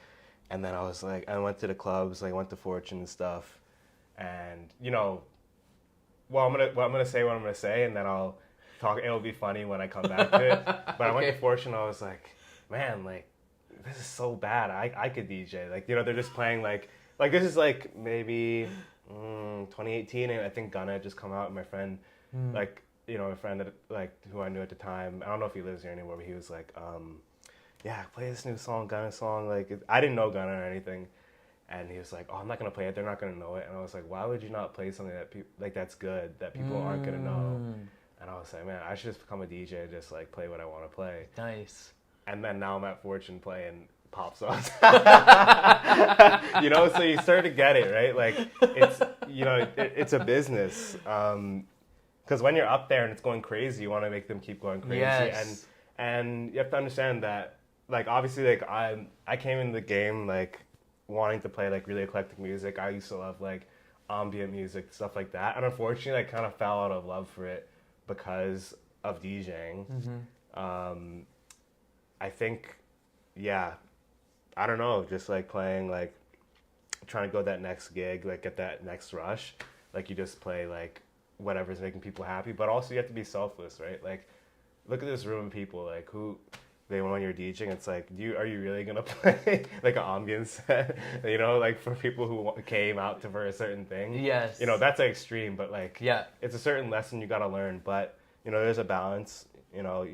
Speaker 2: And then I was like, I went to the clubs, like went to Fortune and stuff. And, you know, I'm gonna say what I'm gonna say, and then I'll talk. It'll be funny when I come back to it. But I went to Fortune, I was like, man, like, this is so bad. I could DJ. Like, you know, they're just playing like this is like maybe 2018, and I think Gunna had just come out, and my friend, like, you know, a friend that, like, who I knew at the time, I don't know if he lives here anymore, but he was like, yeah, play this new song, Gunna song. Like, I didn't know Gunna or anything. And he was like, oh, I'm not going to play it. They're not going to know it. And I was like, why would you not play something that that's good, that people aren't going to know? And I was like, man, I should just become a DJ and just, like, play what I want to play.
Speaker 1: Nice.
Speaker 2: And then now I'm at Fortune playing pop songs. You know, so you start to get it, right? Like, it's, you know, it's a business. Because when you're up there and it's going crazy, you want to make them keep going crazy.
Speaker 1: Yes.
Speaker 2: And you have to understand that, like, obviously, like, I came in the game, like, wanting to play, like, really eclectic music. I used to love, like, ambient music, stuff like that. And unfortunately, I kind of fell out of love for it because of DJing. I think, yeah, I don't know, just, like, playing, like, trying to go that next gig, like, get that next rush. Like, you just play, like, whatever's making people happy. But also, you have to be selfless, right? Like, look at this room of people, like, who... when you're DJing, it's like, are you really gonna play like an ambience set? You know, like for people who came out for a certain thing.
Speaker 1: Yes.
Speaker 2: You know, that's an extreme, but like,
Speaker 1: yeah,
Speaker 2: it's a certain lesson you gotta learn. But you know, there's a balance. You know,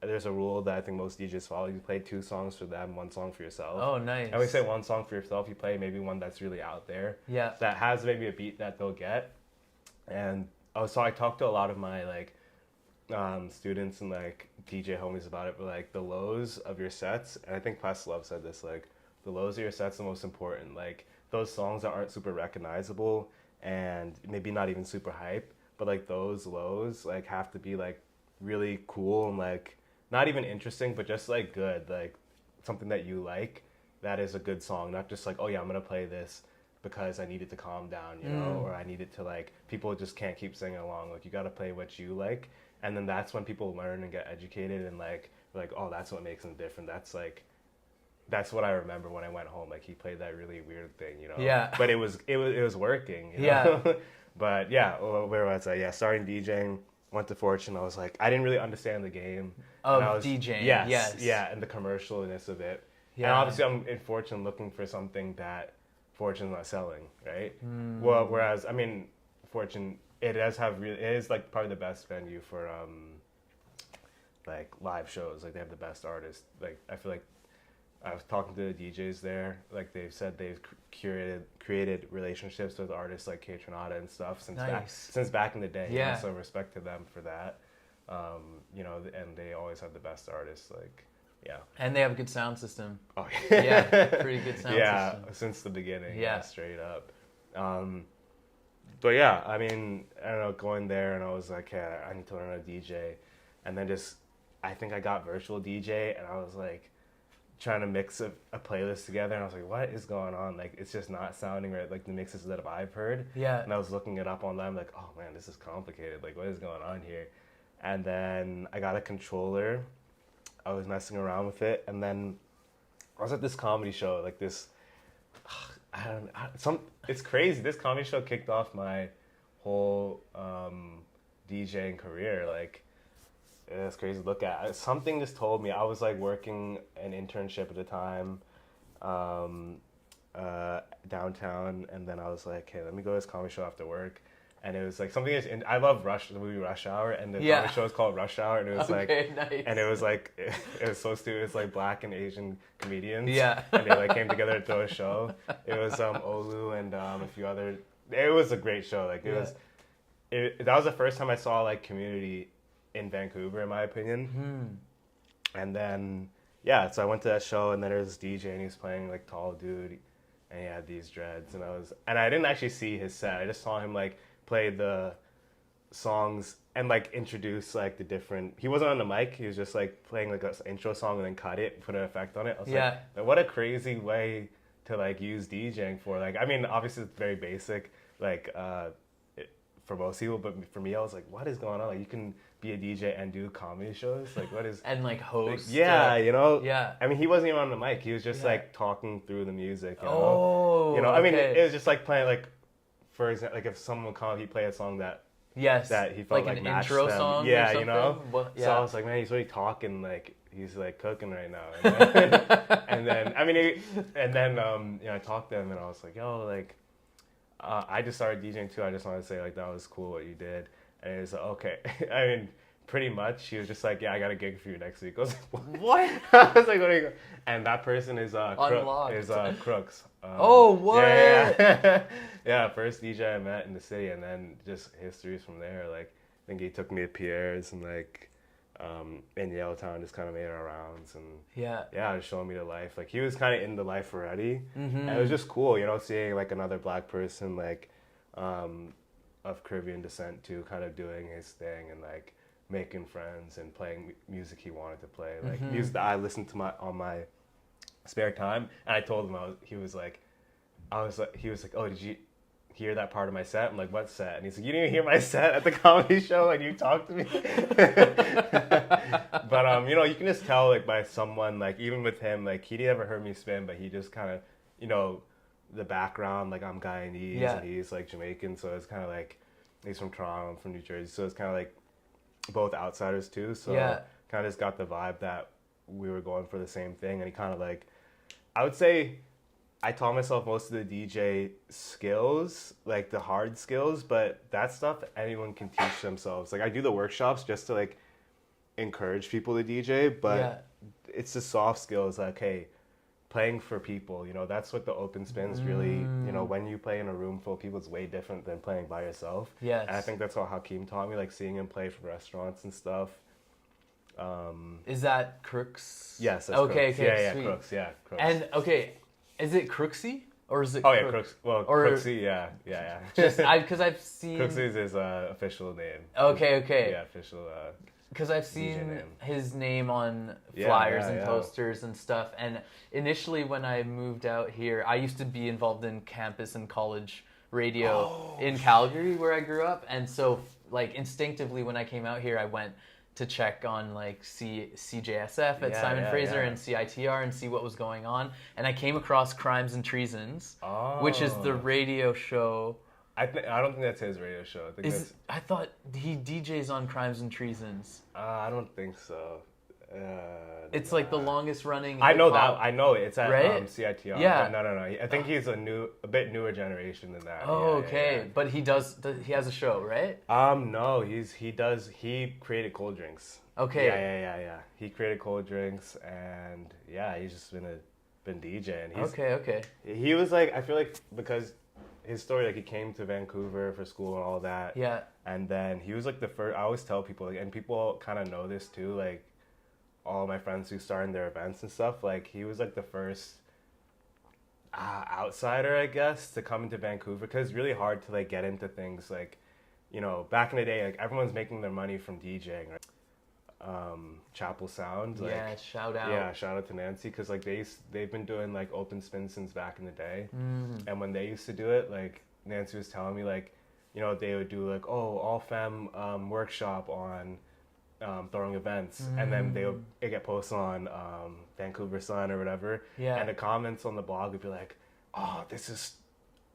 Speaker 2: there's a rule that I think most DJs follow. You play 2 songs for them, 1 song for yourself.
Speaker 1: Oh, nice.
Speaker 2: And we say 1 song for yourself. You play maybe one that's really out there.
Speaker 1: Yeah.
Speaker 2: That has maybe a beat that they'll get. And so I talked to a lot of my like students and like DJ homies about it, but like the lows of your sets, and I think Questlove said this, like the lows of your sets are the most important. Like those songs that aren't super recognizable and maybe not even super hype, but like those lows like have to be like really cool and like not even interesting, but just like good, like something that you like, that is a good song, not just like, oh yeah, I'm gonna play this because I need it to calm down, you know, or I need it to like, people just can't keep singing along. Like you gotta play what you like. And then that's when people learn and get educated and like, oh, that's what makes him different. That's like, that's what I remember when I went home. Like he played that really weird thing, you know.
Speaker 1: Yeah.
Speaker 2: But it was working. You know?
Speaker 1: Yeah.
Speaker 2: But yeah, where was I? Yeah, starting DJing, went to Fortune. I was like, I didn't really understand the game
Speaker 1: of DJing. Yes.
Speaker 2: Yeah, and the commercialness of it.
Speaker 1: Yeah.
Speaker 2: And obviously, I'm in Fortune looking for something that Fortune's not selling, right? Well, whereas I mean, Fortune. It is like probably the best venue for like live shows. Like they have the best artists. Like I feel like I was talking to the DJs there. Like they've said they've created relationships with artists like Kate Renata and stuff since back in the day.
Speaker 1: Yeah.
Speaker 2: You know, so respect to them for that. You know, and they always have the best artists. Like yeah.
Speaker 1: And they have a good sound system.
Speaker 2: Oh
Speaker 1: yeah, pretty good sound system.
Speaker 2: Yeah, since the beginning.
Speaker 1: Yeah,
Speaker 2: straight up. But yeah, I mean, I don't know, going there and I was like, yeah, I need to learn how to DJ. And then I think I got virtual DJ and I was like trying to mix a playlist together and I was like, what is going on? Like, it's just not sounding right, like the mixes that I've heard.
Speaker 1: Yeah.
Speaker 2: And I was looking it up online, like, oh man, this is complicated. Like, what is going on here? And then I got a controller. I was messing around with it. And then I was at this comedy show, like this... it's crazy. This comedy show kicked off my whole DJing career. Like, it's crazy to look at. Something just told me. I was like working an internship at the time downtown, and then I was like, hey, let me go to this comedy show after work. and it was like something is. I love the movie Rush Hour, and the comedy show is called Rush Hour, and it was
Speaker 1: nice.
Speaker 2: and it was like it was so stupid. It's like black and Asian comedians,
Speaker 1: Yeah.
Speaker 2: and they like came together to throw a show. It was Olu and a few other. It was a great show. Like it was. That was the first time I saw like Community in Vancouver, in my opinion. And then so I went to that show, and then there was this DJ, and he was playing like tall dude, and he had these dreads, and I didn't actually see his set. I just saw him like play the songs and like introduce like the different. He wasn't on the mic. He was just like playing like an intro song and then cut it, put an effect on it. I was like, what a crazy way to like use DJing for. Like, I mean, obviously it's very basic, like for most people, but for me, I was like, what is going on? Like, you can be a DJ and do comedy shows? Like, what is...
Speaker 1: and, like, host.
Speaker 2: Like, yeah, you know?
Speaker 1: Yeah.
Speaker 2: I mean, he wasn't even on the mic. He was just, like, talking through the music, you know?
Speaker 1: Oh,
Speaker 2: you know, I mean, it was just, like, playing, like, for example, like, if someone would come, he'd play a song that he felt like
Speaker 1: an
Speaker 2: matched
Speaker 1: intro
Speaker 2: them.
Speaker 1: song or
Speaker 2: Yeah,
Speaker 1: something?
Speaker 2: you know?
Speaker 1: Well,
Speaker 2: So I was like, man, he's really talking, like, he's, like, cooking right now. And then, I mean, I talked to him, and I was like, yo, like, I just started DJing too. I just wanted to say like that was cool what you did, and it was like, okay. I mean, pretty much. He was just like, yeah, I got a gig for you next week. I was like, what? I was like, what are you? And that person is Crooks.
Speaker 1: Oh, what?
Speaker 2: Yeah, first DJ I met in the city, and then just histories from there. Like, I think he took me to Pierre's and like in Yellowtown, just kind of made our rounds, and just showing me the life. Like, he was kind of in the life already, and it was just cool, you know, seeing like another black person like of Caribbean descent too, kind of doing his thing and like making friends and playing music he wanted to play, like music that I listened to on my spare time. And I told him he was like, oh, did you hear that part of my set? I'm like, what set? And he's like, you didn't even hear my set at the comedy show and you talked to me? But you know, you can just tell like by someone, like even with him, like he never heard me spin, but he just kind of, you know, the background, like I'm Guyanese and he's like Jamaican, so it's kind of like he's from Toronto, I'm from New Jersey, so it's kind of like both outsiders too, so kind of just got the vibe that we were going for the same thing. And he kind of like, I would say I taught myself most of the DJ skills, like the hard skills, but that stuff anyone can teach themselves. Like I do the workshops just to like encourage people to DJ, but it's the soft skills, like, hey, playing for people, you know, that's what the open spins really, you know, when you play in a room full of people, it's way different than playing by yourself.
Speaker 1: Yes.
Speaker 2: And I think that's what Hakeem taught me, like seeing him play for restaurants and stuff.
Speaker 1: Is that Crooks?
Speaker 2: Yes, that's
Speaker 1: okay,
Speaker 2: Crooks.
Speaker 1: okay,
Speaker 2: Yeah,
Speaker 1: sweet.
Speaker 2: Crooks, yeah, Crooks.
Speaker 1: And okay, is it Crooksy or is it?
Speaker 2: Oh yeah, Crooks. Well, Crooksy, yeah.
Speaker 1: Just because I've seen
Speaker 2: Crooksy is his official name.
Speaker 1: Okay.
Speaker 2: Yeah, official.
Speaker 1: Because I've seen his name on flyers and posters and stuff. And initially, when I moved out here, I used to be involved in campus and college radio in Calgary, where I grew up. And so, like, instinctively, when I came out here, I went to check on, like, CJSF at Simon Fraser and CITR and see what was going on. And I came across Crimes and Treasons, which is the radio show.
Speaker 2: I don't think that's his radio show.
Speaker 1: I thought he DJs on Crimes and Treasons.
Speaker 2: I don't think so.
Speaker 1: It's like the longest running.
Speaker 2: I know that. I know it. It's at CITR.
Speaker 1: Yeah.
Speaker 2: No. I think he's a bit newer generation than that.
Speaker 1: Oh, okay. But he he has a show, right?
Speaker 2: No. He created cold drinks.
Speaker 1: Okay.
Speaker 2: Yeah. He created cold drinks, and he's just been DJing.
Speaker 1: Okay.
Speaker 2: He was like, I feel like because his story, like he came to Vancouver for school and all that. Yeah. And then he was like the first. I always tell people, like, and people kind of know this too, like all my friends who started their events and stuff. Like he was like the first outsider, I guess, to come into Vancouver, because it's really hard to like get into things. Like, you know, back in the day, like everyone's making their money from DJing, right? Chapel Sound, like,
Speaker 1: shout out
Speaker 2: to Nancy, because like they've been doing like open spin since back in the day. And when they used to do it, like Nancy was telling me, like, you know, they would do like all femme workshop on throwing events, and then it get posted on Vancouver Sun or whatever, and the comments on the blog would be like, oh, this is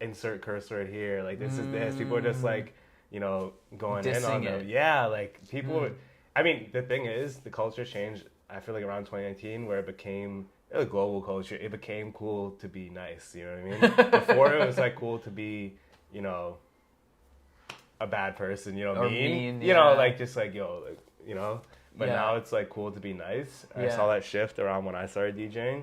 Speaker 2: insert curse right here, like this is this. People are just like, you know, going dissing in on them. Like people I mean, the thing is, the culture changed, I feel like around 2019, where it became a global culture. It became cool to be nice, you know what I mean? Before it was like cool to be, you know, a bad person, you know,
Speaker 1: Or
Speaker 2: mean,
Speaker 1: mean,
Speaker 2: you know,
Speaker 1: yeah.
Speaker 2: like just like yo, like, you know. But
Speaker 1: Yeah.
Speaker 2: now it's like cool to be nice. I saw that shift around when I started DJing.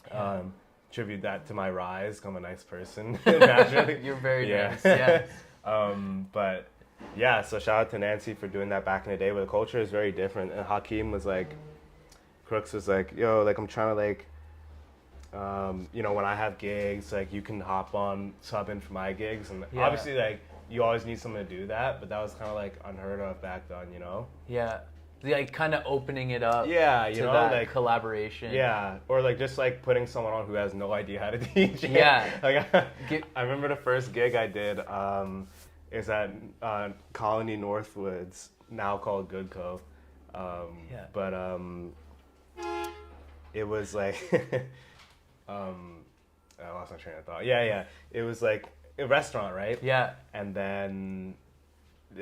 Speaker 1: Yeah.
Speaker 2: Attribute that to my rise, become a nice person naturally.
Speaker 1: You're very nice. Yeah.
Speaker 2: But yeah, so shout out to Nancy for doing that back in the day. But the culture is very different. And Hakeem was like, Crooks was like, yo, like I'm trying to like, you know, when I have gigs, like you can hop on, sub in for my gigs, and obviously like you always need someone to do that. But that was kind of like unheard of back then, you know?
Speaker 1: Yeah. Like kind of opening it up.
Speaker 2: Yeah, you
Speaker 1: to
Speaker 2: know,
Speaker 1: that
Speaker 2: like
Speaker 1: collaboration.
Speaker 2: Yeah, or like just like putting someone on who has no idea how to DJ.
Speaker 1: Yeah.
Speaker 2: Like I remember the first gig I did is at Colony Northwoods, now called Goodco. But it was like I lost my train of thought. Yeah. It was like a restaurant, right?
Speaker 1: Yeah.
Speaker 2: And then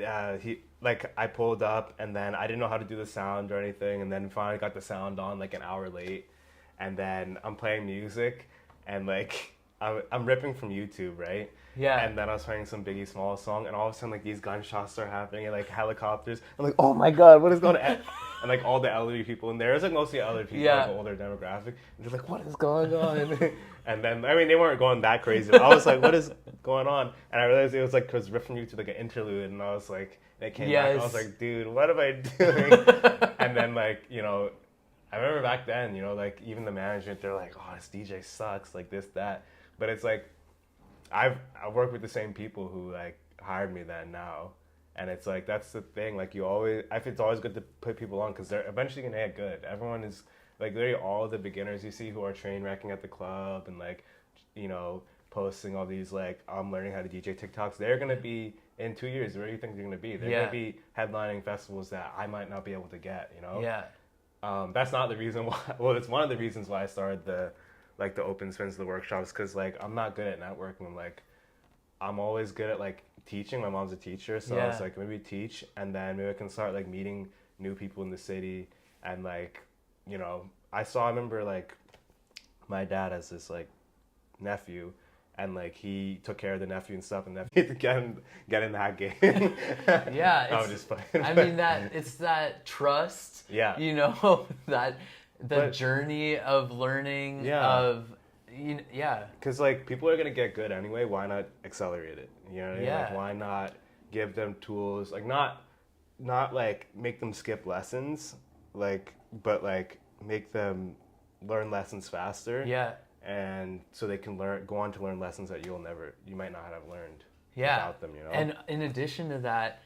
Speaker 2: I pulled up, and then I didn't know how to do the sound or anything, and then finally got the sound on like an hour late, and then I'm playing music, and like I'm ripping from YouTube, right?
Speaker 1: Yeah.
Speaker 2: And then I was playing some Biggie Smalls song, and all of a sudden like these gunshots are happening and like helicopters. I'm like, oh my god, what is going on? And like all the elderly people in there, it's like mostly elderly people, like older demographic, and they're like, what is going on? And then I mean they weren't going that crazy, but I was like, what is going on? And I realized it was like because ripping from YouTube like an interlude, and I was like, they came back, and I was like, dude, what am I doing? And then like, you know, I remember back then, you know, like even the management, they're like, oh, this DJ sucks, like this, that. But it's like, I work with the same people who like hired me then now. And it's like, that's the thing, like I think it's always good to put people on because they're eventually going to get good. Everyone is, like literally all the beginners you see who are train wrecking at the club and like, you know, posting all these like, I'm learning how to DJ TikToks, they're going to be, in 2 years, where do you think they're going to be? They're going to be headlining festivals that I might not be able to get, you know?
Speaker 1: Yeah.
Speaker 2: That's not the reason why, well, it's one of the reasons why I started the open spins, the workshops, because like I'm not good at networking. Like I'm always good at like teaching. My mom's a teacher, so I was like, maybe teach, and then maybe I can start like meeting new people in the city. And like, you know, I remember like my dad has this like nephew, and like he took care of the nephew and stuff, and nephew to get in that game.
Speaker 1: Yeah,
Speaker 2: I'm just playing.
Speaker 1: I mean it's that trust.
Speaker 2: Yeah,
Speaker 1: you know, that the journey of learning.
Speaker 2: Because like people are gonna get good anyway. Why not accelerate it? You know what I mean? Like, why not give them tools? Like not like make them skip lessons, like but like make them learn lessons faster.
Speaker 1: Yeah.
Speaker 2: And so they can go on to learn lessons that you might not have learned without them, you know?
Speaker 1: And in addition to that,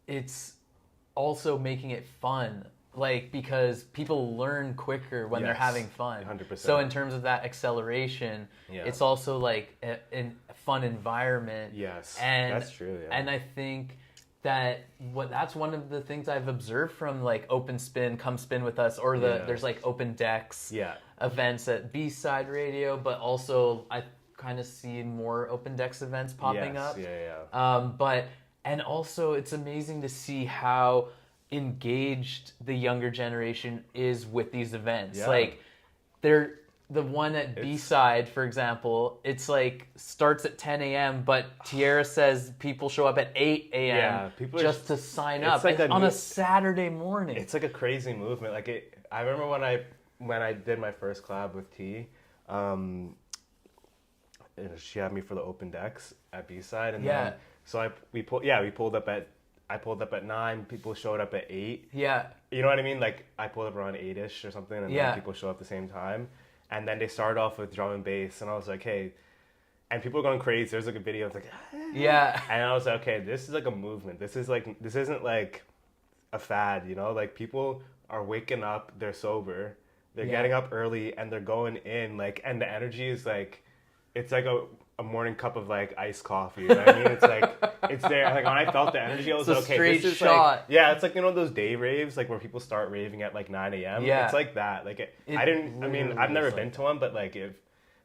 Speaker 1: it's also making it fun, like, because people learn quicker when they're having fun.
Speaker 2: 100%.
Speaker 1: So in terms of that acceleration, it's also like a fun environment.
Speaker 2: Yes,
Speaker 1: and
Speaker 2: that's true. Yeah.
Speaker 1: And I think that's one of the things I've observed from like Open Spin, Come Spin With Us, or there's like Open Decks events at B-Side Radio, but also I kind of see more Open Decks events popping up. And also it's amazing to see how engaged the younger generation is with these events. Like the one at B-Side, for example, it's like starts at 10 a.m., but Tierra says people show up at 8 a.m. Just to sign up like on a Saturday morning.
Speaker 2: It's like a crazy movement. Like I remember when I did my first collab with T, she had me for the Open Decks at B-Side, and then we pulled up at 9. People showed up at 8. Yeah, you know what I mean? Like I pulled up around 8ish or something, and then people show up at the same time. And then they started off with drum and bass, and I was like, hey, and people are going crazy. There's like a video of like, and I was like, okay, this is like a movement. This isn't like a fad, you know? Like people are waking up, they're sober, they're getting up early, and they're going in, like, and the energy is like, it's like a morning cup of like iced coffee. You know what I mean? It's like it's there. Like when I felt the energy, I was like, okay, this is shot. Like, it's like, you know, those day raves, like where people start raving at like 9 a.m. Yeah, it's like that. Like I've never been to one, but like if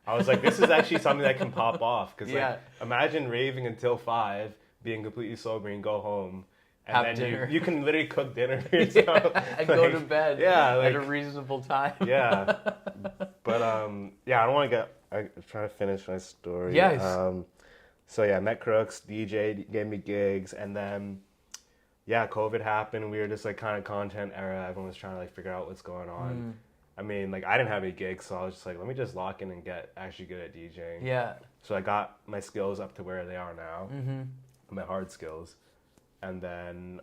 Speaker 2: I was like, this is actually something that can pop off, because like imagine raving until 5, being completely sober, and go home. And have then dinner. You can literally cook dinner for yourself.
Speaker 1: And go to bed
Speaker 2: like,
Speaker 1: at a reasonable time.
Speaker 2: But I don't want to I'm trying to finish my story.
Speaker 1: Yes.
Speaker 2: So yeah, met Crooks, DJ, gave me gigs, and then yeah, COVID happened. We were just like kind of content era. Everyone was trying to like figure out what's going on. I mean, like I didn't have any gigs, so I was just like, let me just lock in and get actually good at DJing.
Speaker 1: Yeah.
Speaker 2: So I got my skills up to where they are now, my hard skills, and then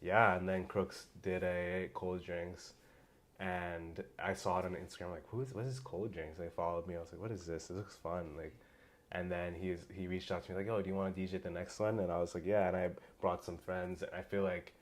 Speaker 2: yeah, and then Crooks did a cold drinks, and I saw it on Instagram. Like, what is this cold drinks? They followed me. I was like, what is this? This looks fun. Like, and then he reached out to me like, oh, do you want to DJ at the next one? And I was like, yeah. And I brought some friends, and I feel like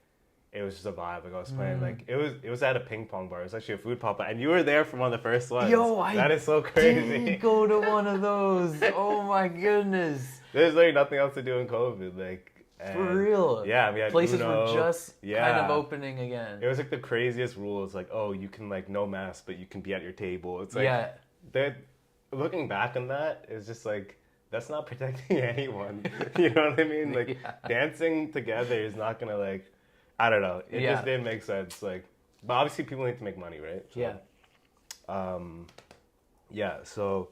Speaker 2: it was just a vibe. Like I was playing, like it was at a ping pong bar. It was actually a food pop-up, and you were there for one of the first ones.
Speaker 1: Yo,
Speaker 2: that is so crazy.
Speaker 1: Did go to one of those. Oh my goodness.
Speaker 2: There's literally nothing else to do in COVID. Like
Speaker 1: for real.
Speaker 2: Yeah, we had
Speaker 1: places
Speaker 2: Uno.
Speaker 1: were just kind of opening again.
Speaker 2: It was like the craziest rules. Like, oh, you can like no mask, but you can be at your table. It's like they're looking back on that, it's just like that's not protecting anyone. You know what I mean? Like dancing together is not gonna like. I don't know. It just didn't make sense. Like, but obviously people need to make money, right? So, yeah. So,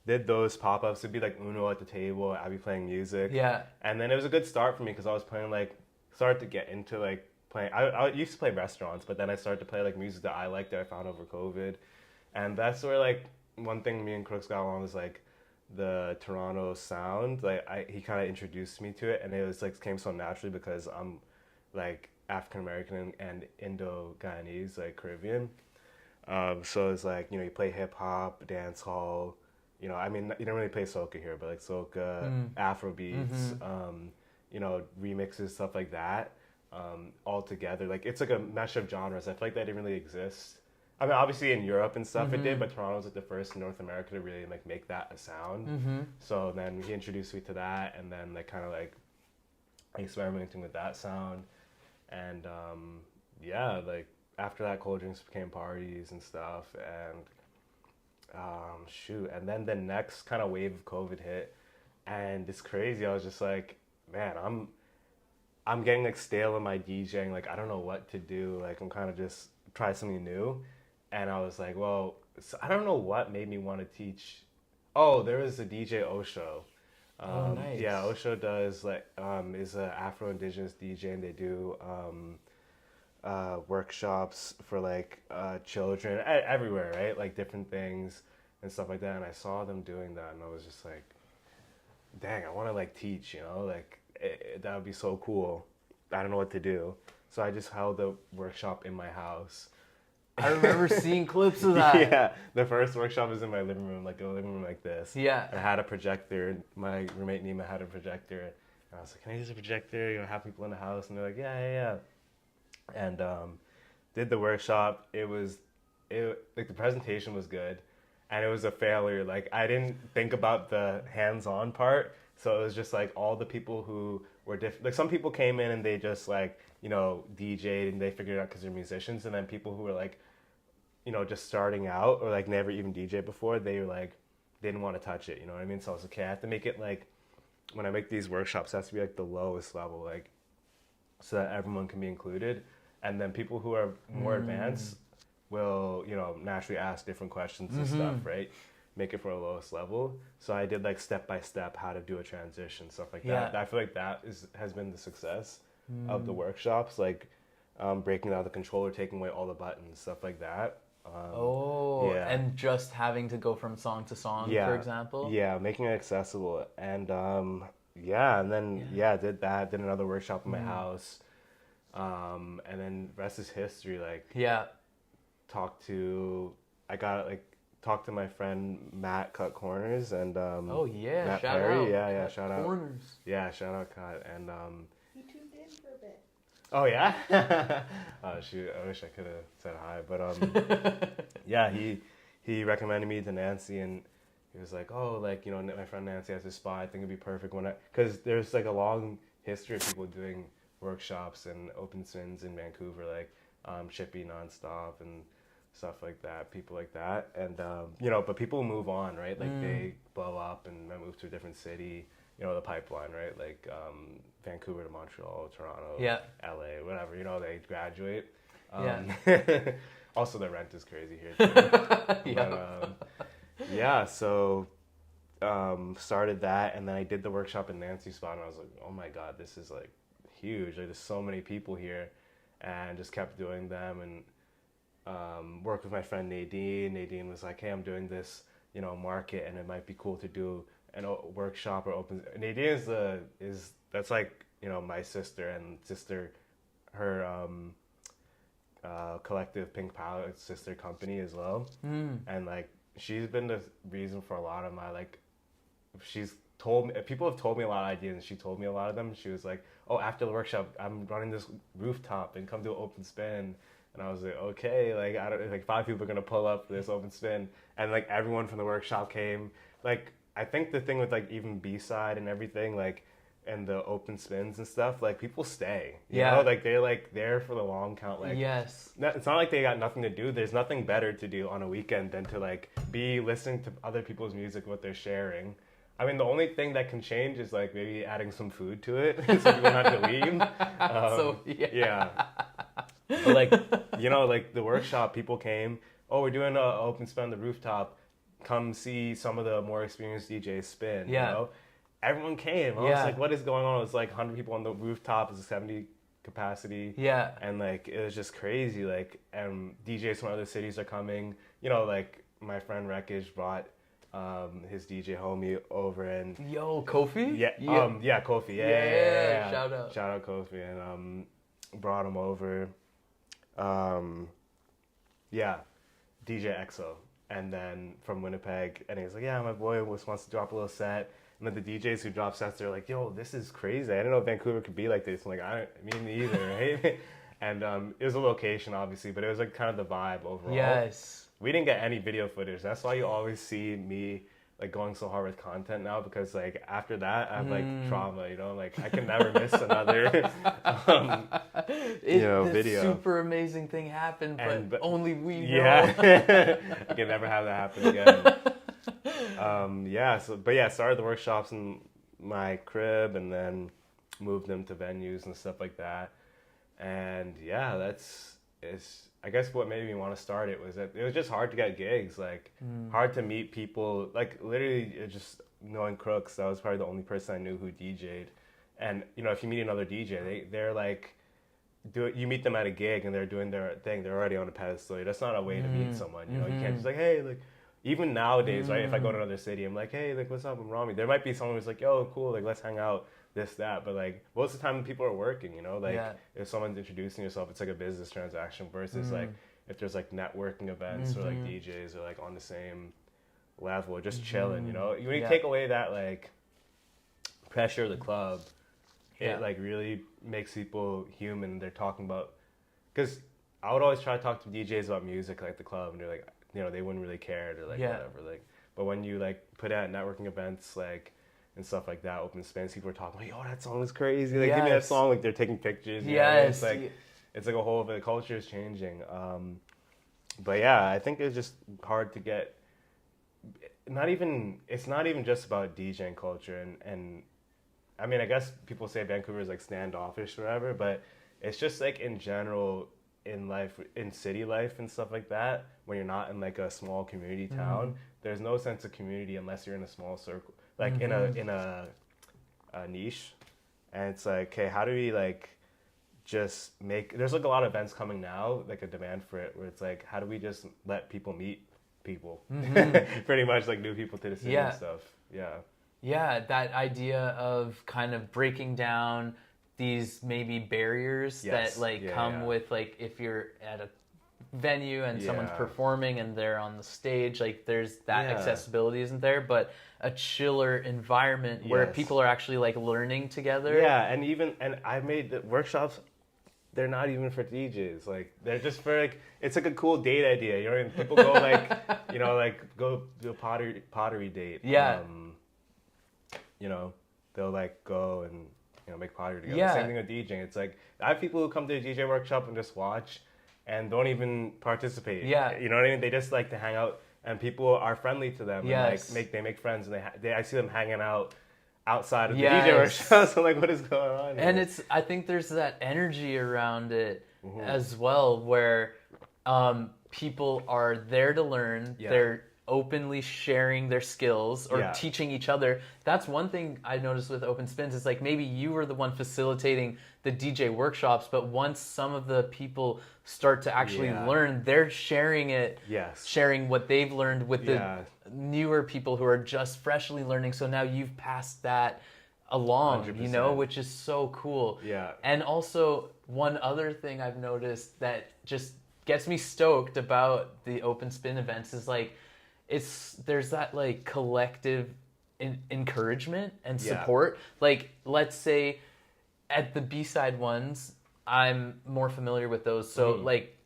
Speaker 2: did those pop-ups. It'd be like Uno at the table. I'd be playing music.
Speaker 1: Yeah.
Speaker 2: And then it was a good start for me because I was playing like started to get into like playing. I used to play restaurants, but then I started to play like music that I liked that I found over COVID, and that's where like one thing me and Crooks got along was like the Toronto sound. Like he kind of introduced me to it, and it was like came so naturally because I'm like African American and Indo-Guyanese, like Caribbean. So it's like, you know, you play hip hop, dance hall, you know, I mean, you don't really play soca here, but like soca, Afro beats, you know, remixes, stuff like that, all together. Like it's like a mesh of genres. I feel like that didn't really exist. I mean, obviously in Europe and stuff it did, but Toronto was like the first in North America to really like make that a sound. So then he introduced me to that, and then like kind of like experimenting with that sound. And yeah, like after that, cold drinks became parties and stuff, and shoot, and then the next kind of wave of COVID hit, and it's crazy. I was just like, man, I'm getting like stale in my DJing. Like I don't know what to do. Like I'm kind of just try something new, and I was like, well, so I don't know what made me want to teach. Oh, there was a DJ Osho.
Speaker 1: Nice.
Speaker 2: Yeah, Osho does like is a Afro-Indigenous DJ, and they do workshops for like children everywhere, right? Like different things and stuff like that. And I saw them doing that, and I was just like, dang, I want to like teach, you know, like that would be so cool. I don't know what to do, so I just held a workshop in my house.
Speaker 1: I remember seeing clips of that.
Speaker 2: Yeah, the first workshop was in my living room, like a living room like this.
Speaker 1: Yeah.
Speaker 2: I had a projector. My roommate Nima had a projector, and I was like, "Can I use a projector? You know, have people in the house?" And they're like, "Yeah." And did the workshop. It like the presentation was good, and it was a failure. Like I didn't think about the hands-on part, so it was just like all the people who were different. Like some people came in and they just like, you know, DJ'd and they figured it out because they're musicians, and then people who were like, you know, just starting out or like never even DJ'd before, they were like, they didn't want to touch it, you know what I mean? So I was like, okay, I have to make it like, when I make these workshops, it has to be like the lowest level, like, so that everyone can be included. And then people who are more advanced will, you know, naturally ask different questions and stuff, right? Make it for the lowest level. So I did like step by step how to do a transition, stuff like that. I feel like that has been the success of the workshops, like breaking out the controller, taking away all the buttons, stuff like that.
Speaker 1: And just having to go from song to song, for example.
Speaker 2: Yeah, making it accessible. And and then did that, did another workshop in my house. And then rest is history. Like talked to my friend Matt Cut Corners and Matt
Speaker 1: shout
Speaker 2: Perry.
Speaker 1: out
Speaker 2: Shout out
Speaker 1: Corners.
Speaker 2: Yeah, shout out Cut. And
Speaker 3: He tuned in for a bit.
Speaker 2: oh yeah. Oh shoot, I wish I could have said hi, but yeah, he recommended me to Nancy, and he was like, oh, like, you know, my friend Nancy has this spot, I think it'd be perfect because there's like a long history of people doing workshops and open spins in Vancouver, like Chippy Nonstop and stuff like that, people like that. And you know, but people move on, right? Like they blow up and move to a different city, you know, the pipeline, right? Like Vancouver to Montreal, Toronto, LA, whatever, you know, they graduate. Also the rent is crazy here too. But, so started that, and then I did the workshop in Nancy spot, and I was like, oh my god, this is like huge. Like there's so many people here, and just kept doing them, and worked with my friend Nadine. Nadine was like, hey, I'm doing this, market, and it might be cool to do a workshop or open. Nadine is that's like my sister and her collective Pink Palette sister company as well, and like she's been the reason for a lot of my like. She's told me, people have told me a lot of ideas, and she told me a lot of them. She was like, oh, after the workshop, I'm running this rooftop and come do an open spin. And I was like, okay, like, I don't, like 5 people are going to pull up for this open spin. And like everyone from the workshop came. Like, I think the thing with like even B-side and everything, like, and the open spins and stuff, like people stay, you know, like they're like there for the long count. Like,
Speaker 1: yes,
Speaker 2: it's not like they got nothing to do. There's nothing better to do on a weekend than to like be listening to other people's music, what they're sharing. I mean, the only thing that can change is like maybe adding some food to it so people don't have to leave. But like, like the workshop, people came, oh, we're doing an open spin on the rooftop. Come see some of the more experienced DJs spin, you know? Everyone came. I was like, what is going on? It was like 100 people on the rooftop. It was a 70 capacity. Yeah. And like, it was just crazy. Like, and DJs from other cities are coming. Like my friend Wreckage brought his DJ homie over, and
Speaker 1: Kofi?
Speaker 2: Kofi. Yeah. Shout out Kofi, and brought him over. DJ EXO, and then from Winnipeg, and he's like, yeah, my boy wants to drop a little set. And then the DJs who drop sets, they're like, yo, this is crazy. I didn't know Vancouver could be like this. I'm like, me neither, right? And it was a location, obviously, but it was like kind of the vibe overall. Yes. We didn't get any video footage. That's why you always see me like going so hard with content now, because like after that I have like trauma, like I can never miss another video.
Speaker 1: Super amazing thing happened, but only we know.
Speaker 2: Yeah. I can never have that happen again. Started the workshops in my crib and then moved them to venues and stuff like that. And I guess what made me want to start it was that it was just hard to get gigs, like hard to meet people. Like literally just knowing Crooks, that was probably the only person I knew who DJ'd. And if you meet another DJ, they're like, you meet them at a gig and they're doing their thing. They're already on a pedestal. That's not a way to meet someone. You can't just like, hey, like even nowadays, right? If I go to another city, I'm like, hey, like what's up? I'm Rammie. There might be someone who's like, yo, cool, like let's hang out. This, that, but like most of the time people are working, if someone's introducing yourself, it's like a business transaction versus like if there's like networking events or like DJs are like on the same level, just chilling, when you take away that like pressure of the club, it like really makes people human. They're talking about, because I would always try to talk to DJs about music like the club, and they're like, they wouldn't really care, they're like whatever, like, but when you like put out networking events like and stuff like that, open spins, people are talking like, yo, that song is crazy, like give me that song, like they're taking pictures, it's like it's like a whole, the culture is changing. But yeah, I think it's just hard to get, it's not even just about DJing culture, and I mean, I guess people say Vancouver is like standoffish or whatever, but it's just like in general in life, in city life and stuff like that, when you're not in like a small community town, there's no sense of community unless you're in a small circle, like in a niche. And it's like, okay, how do we like just make, there's like a lot of events coming now, like a demand for it, where it's like, how do we just let people meet people? Pretty much like new people to the city and stuff.
Speaker 1: Yeah, that idea of kind of breaking down these maybe barriers that like come with like if you're at a venue and someone's performing and they're on the stage, like there's that accessibility isn't there, but a chiller environment where people are actually like learning together.
Speaker 2: And I've made the workshops, they're not even for DJs, like they're just for like, it's like a cool date idea, and people go like like go do a pottery date, they'll like go and make pottery together. Same thing with DJing. It's like I have people who come to a DJ workshop and just watch and don't even participate. You know what I mean? They just like to hang out, and people are friendly to them. And like they make friends, and I see them hanging out outside of the DJ workshop. So like, what is going on here?
Speaker 1: And I think there's that energy around it as well, where people are there to learn. They're openly sharing their skills or
Speaker 2: Yeah.
Speaker 1: teaching each other. That's one thing I noticed with Open Spins is like maybe you were the one facilitating the DJ workshops, but once some of the people start to actually
Speaker 2: Yeah.
Speaker 1: learn, they're sharing it,
Speaker 2: Yes.
Speaker 1: sharing what they've learned with the
Speaker 2: Yeah.
Speaker 1: newer people who are just freshly learning. So now you've passed that along,
Speaker 2: 100%.
Speaker 1: which is so cool.
Speaker 2: Yeah.
Speaker 1: And also one other thing I've noticed that just gets me stoked about the Open Spin events is like there's that like collective encouragement and
Speaker 2: Yeah.
Speaker 1: support. Like let's say at the B-side ones, I'm more familiar with those. So like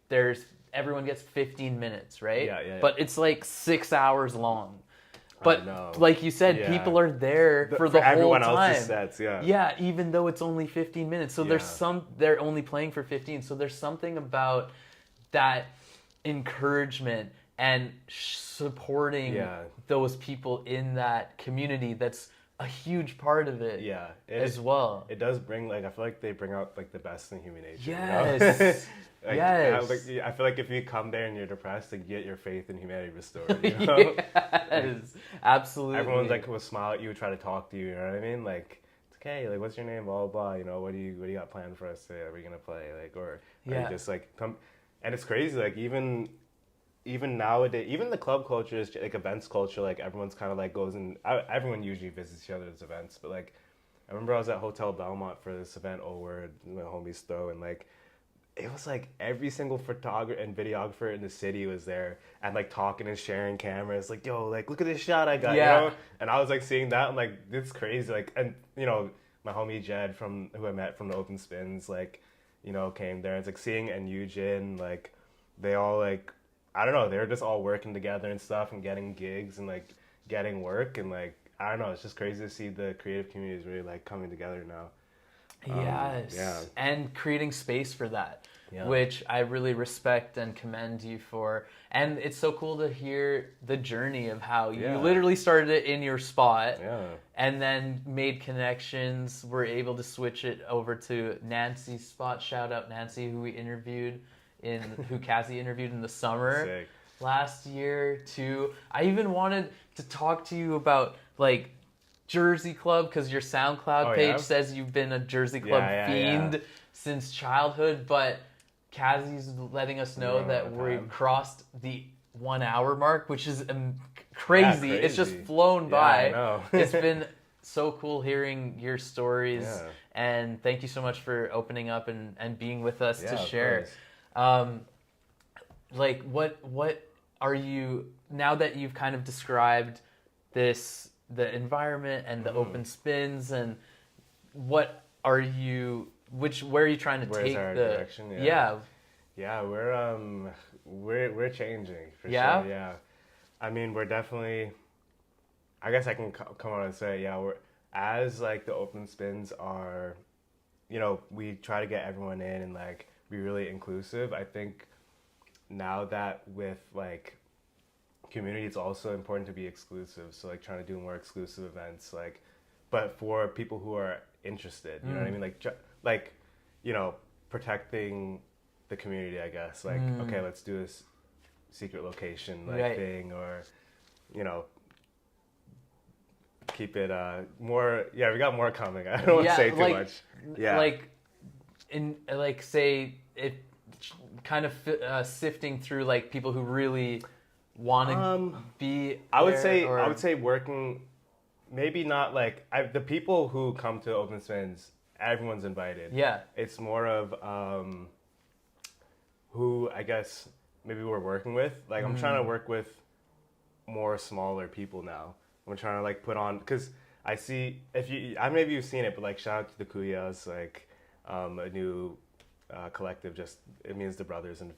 Speaker 1: everyone gets 15 minutes, right?
Speaker 2: Yeah.
Speaker 1: But it's like 6 hours long.
Speaker 2: I
Speaker 1: But
Speaker 2: know.
Speaker 1: like you said,
Speaker 2: Yeah.
Speaker 1: people are there for the whole
Speaker 2: everyone
Speaker 1: time.
Speaker 2: else's sets, yeah.
Speaker 1: Yeah, even though it's only 15 minutes. So
Speaker 2: Yeah.
Speaker 1: they're only playing for 15. So there's something about that encouragement and supporting
Speaker 2: Yeah.
Speaker 1: those people in that community that's a huge part of it
Speaker 2: Yeah.
Speaker 1: as well.
Speaker 2: It does bring, like, I feel like they bring out, like, the best in human nature.
Speaker 1: Yes.
Speaker 2: Like,
Speaker 1: Yes.
Speaker 2: I feel like if you come there and you're depressed, like, get your faith in humanity restored, you know?
Speaker 1: Yes, absolutely.
Speaker 2: Everyone's, like, will smile at you, try to talk to you, you know what I mean? Like, it's okay, like, what's your name, blah, blah, blah, you know, what do you got planned for us today? Are we gonna play? Like, or are you just, like, come... And it's crazy, like, even nowadays, even the club culture is like events culture. Like everyone's kind of like goes and everyone usually visits each other's events. But like, I remember I was at Hotel Belmont for this event, MOARRR, my homies throw, and like, it was like every single photographer and videographer in the city was there and like talking and sharing cameras. Like, yo, like look at this shot I got,
Speaker 1: Yeah.
Speaker 2: you know. And I was like seeing that, I'm like, this is crazy. Like, and you know, my homie Jed who I met from the Open Spins, like, you know, came there. It's like seeing and Eugene, like, they all like, I don't know, they were just all working together and stuff and getting gigs and like getting work and like, I don't know, it's just crazy to see the creative community is really like coming together now.
Speaker 1: Yes.
Speaker 2: Yeah.
Speaker 1: And creating space for that,
Speaker 2: Yeah.
Speaker 1: which I really respect and commend you for. And it's so cool to hear the journey of how you
Speaker 2: Yeah.
Speaker 1: literally started it in your spot
Speaker 2: Yeah.
Speaker 1: and then made connections, were able to switch it over to Nancy's spot. Shout out Nancy, who Cassie interviewed in the summer.
Speaker 2: Sick.
Speaker 1: Last year too. I even wanted to talk to you about like Jersey Club because your SoundCloud page says you've been a Jersey Club fiend since childhood, but Cassie's letting us know that we've crossed the 1 hour mark, which is crazy.
Speaker 2: Yeah,
Speaker 1: It's just
Speaker 2: crazy.
Speaker 1: flown by.
Speaker 2: I know.
Speaker 1: It's been so cool hearing your stories,
Speaker 2: Yeah.
Speaker 1: and thank you so much for opening up and being with us to
Speaker 2: of
Speaker 1: share.
Speaker 2: course.
Speaker 1: Like what are you, now that you've kind of described the environment and the open spins, and where are you trying to
Speaker 2: Where's
Speaker 1: take
Speaker 2: our
Speaker 1: the
Speaker 2: direction? Yeah, we're changing for
Speaker 1: Yeah?
Speaker 2: sure. Yeah, I mean, we're definitely. I guess I can come on and say, yeah, we're as like the open spins are, you know, we try to get everyone in and like be really inclusive. I think now that with like community, it's also important to be exclusive. So like trying to do more exclusive events, like, but for people who are interested, you know what I mean? Like, you know, protecting the community, I guess. Like, okay, let's do this secret location like thing, or, you know, keep it more. Yeah, we got more coming. I don't want to say too much. Yeah,
Speaker 1: like say it kind of sifting through like people who really want to be.
Speaker 2: I would say working. Maybe not like the people who come to open spins. Everyone's invited. Yeah, it's more of who I guess maybe we're working with. Like I'm trying to work with more smaller people now. I'm trying to like put on, because I see, maybe you've seen it, but like shout out to the Kuyas, like a new collective, just it means the brothers in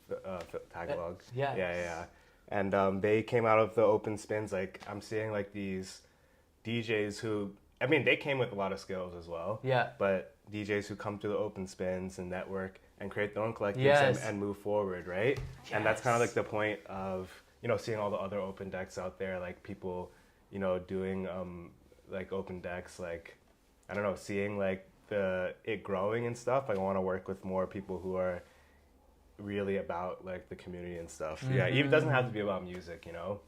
Speaker 2: Tagalog. Yeah. And they came out of the open spins. Like I'm seeing like these DJs who, I mean, they came with a lot of skills as well. Yeah. But DJs who come to the open spins and network and create their own collectives and move forward, right? Yes. And that's kind of like the point of, you know, seeing all the other open decks out there, like people, you know, doing like open decks, like, I don't know, seeing like it growing and stuff. Like I want to work with more people who are really about like the community and stuff. Yeah, it doesn't have to be about music, you know.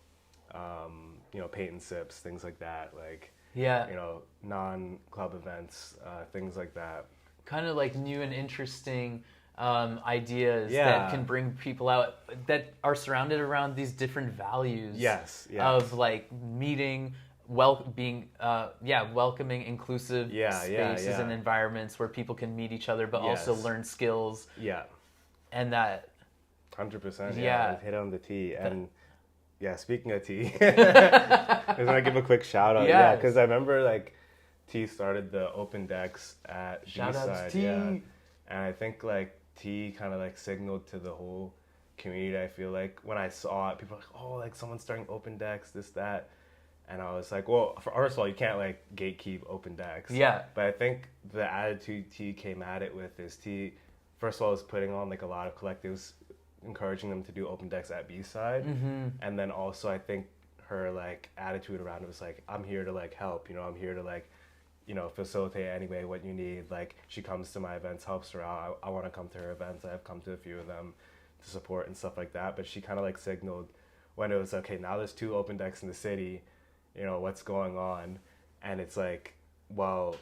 Speaker 2: paint and sips, things like that, like
Speaker 1: Yeah.
Speaker 2: non-club events, things like that.
Speaker 1: Kind of like new and interesting ideas
Speaker 2: Yeah.
Speaker 1: that can bring people out that are surrounded around these different values.
Speaker 2: Yes.
Speaker 1: Of like meeting, welcoming, inclusive spaces and environments where people can meet each other, but also learn skills.
Speaker 2: Yeah.
Speaker 1: And that
Speaker 2: 100%.
Speaker 1: Yeah.
Speaker 2: Hit on the T. And speaking of T, I just want to give a quick shout out.
Speaker 1: Yes.
Speaker 2: Yeah, because I remember like T started the open decks at
Speaker 1: Shout
Speaker 2: B-side.
Speaker 1: out to T.
Speaker 2: Yeah. And I think like T kind of like signaled to the whole community. I feel like when I saw it, people were like, oh, like someone's starting open decks, this, that. And I was like, well, first of all, you can't like gatekeep open decks.
Speaker 1: Yeah.
Speaker 2: But I think the attitude T came at it with is T, first of all, is putting on like a lot of collectives, encouraging them to do open decks at B-side.
Speaker 1: Mm-hmm.
Speaker 2: And then also I think her like attitude around it was like, I'm here to like help, I'm here to like, facilitate any way what you need. Like she comes to my events, helps her out. I want to come to her events. I've come to a few of them to support and stuff like that. But she kind of like signaled when it was, okay, now there's 2 open decks in the city, what's going on? And it's like, well,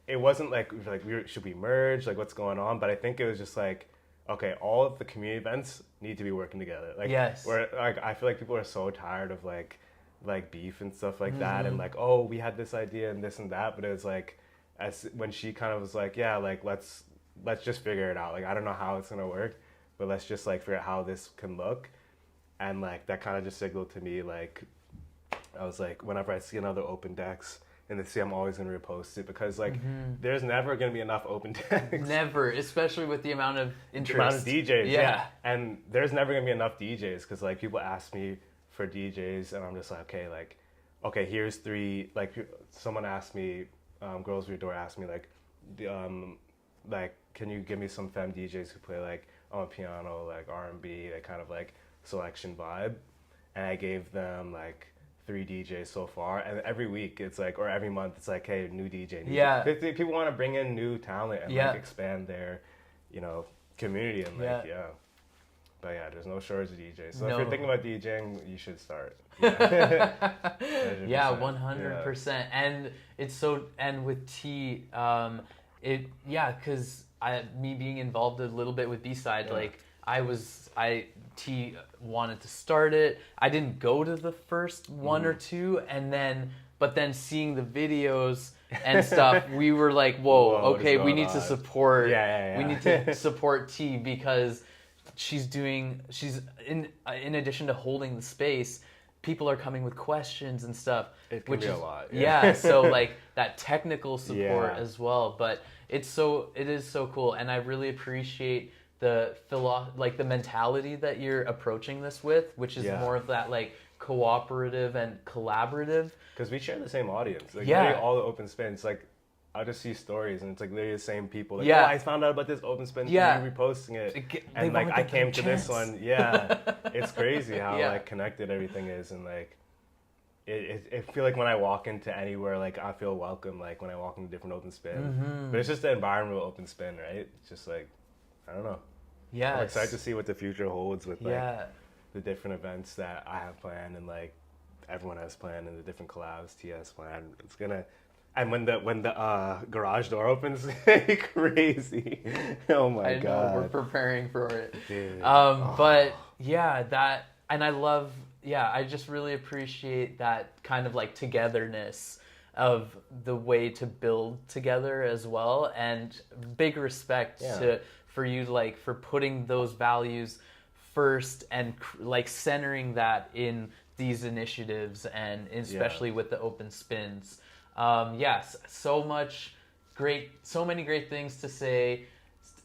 Speaker 2: it wasn't like should we merge? Like what's going on? But I think it was just like, okay, all of the community events need to be working together. Like,
Speaker 1: yes.
Speaker 2: Where like I feel like people are so tired of like beef and stuff like that, and like, oh, we had this idea and this and that, but it was like, when she kind of was like, yeah, like let's just figure it out. Like I don't know how it's gonna work, but let's just like figure out how this can look, and like that kind of just signaled to me like, I was like, whenever I see another open decks in the city, I'm always gonna repost it because like there's never gonna be enough open decks. Never,
Speaker 1: especially with the amount of interest.
Speaker 2: The amount of DJs,
Speaker 1: yeah.
Speaker 2: And there's never gonna be enough DJs because like people ask me for DJs and I'm just like, okay, here's 3. Like someone asked me, Girls Your Door asked me like, can you give me some femme DJs who play like on a piano, like R&B, that kind of like selection vibe, and I gave them like 3 DJs so far, and every week it's like, or every month it's like, hey, new DJ. DJ. People want to bring in new talent and like expand their, community and like But yeah, there's no shortage of DJs. So if you're thinking about DJing, you should start. Yeah,
Speaker 1: 100%. And it's so, and with T, because me being involved a little bit with B-side, like T wanted to start it. I didn't go to the first 1 or 2, but then seeing the videos and stuff, we were like, whoa, okay, we need to support. We need to support T because she's in addition to holding the space, people are coming with questions and stuff.
Speaker 2: It can be a lot.
Speaker 1: So like that technical support as well. But it is so cool, and I really appreciate the mentality that you're approaching this with, which is more of that like cooperative and collaborative.
Speaker 2: Because we share the same audience. Like literally all the open spins, like I'll just see stories and it's like literally the same people. Like, oh, I found out about this open spin. Yeah. You're reposting it. And like I came to this one. Yeah. It's crazy how like connected everything is, and like I feel like when I walk into anywhere, like I feel welcome, like when I walk into different open spin. But it's just the environment of open spin, right? It's just like, I don't know. Yeah. I'm excited to see what the future holds with like the different events that I have planned and like everyone has planned, and the different collabs T has planned. It's gonna. And when the garage door opens, it's crazy. Oh my God.
Speaker 1: I know, we're preparing for it.
Speaker 2: Dude.
Speaker 1: But yeah, and I love, I just really appreciate that kind of like togetherness of the way to build together as well. And big respect for you, like for putting those values first and like centering that in these initiatives, and especially with the open spins. Yes, so many great things to say.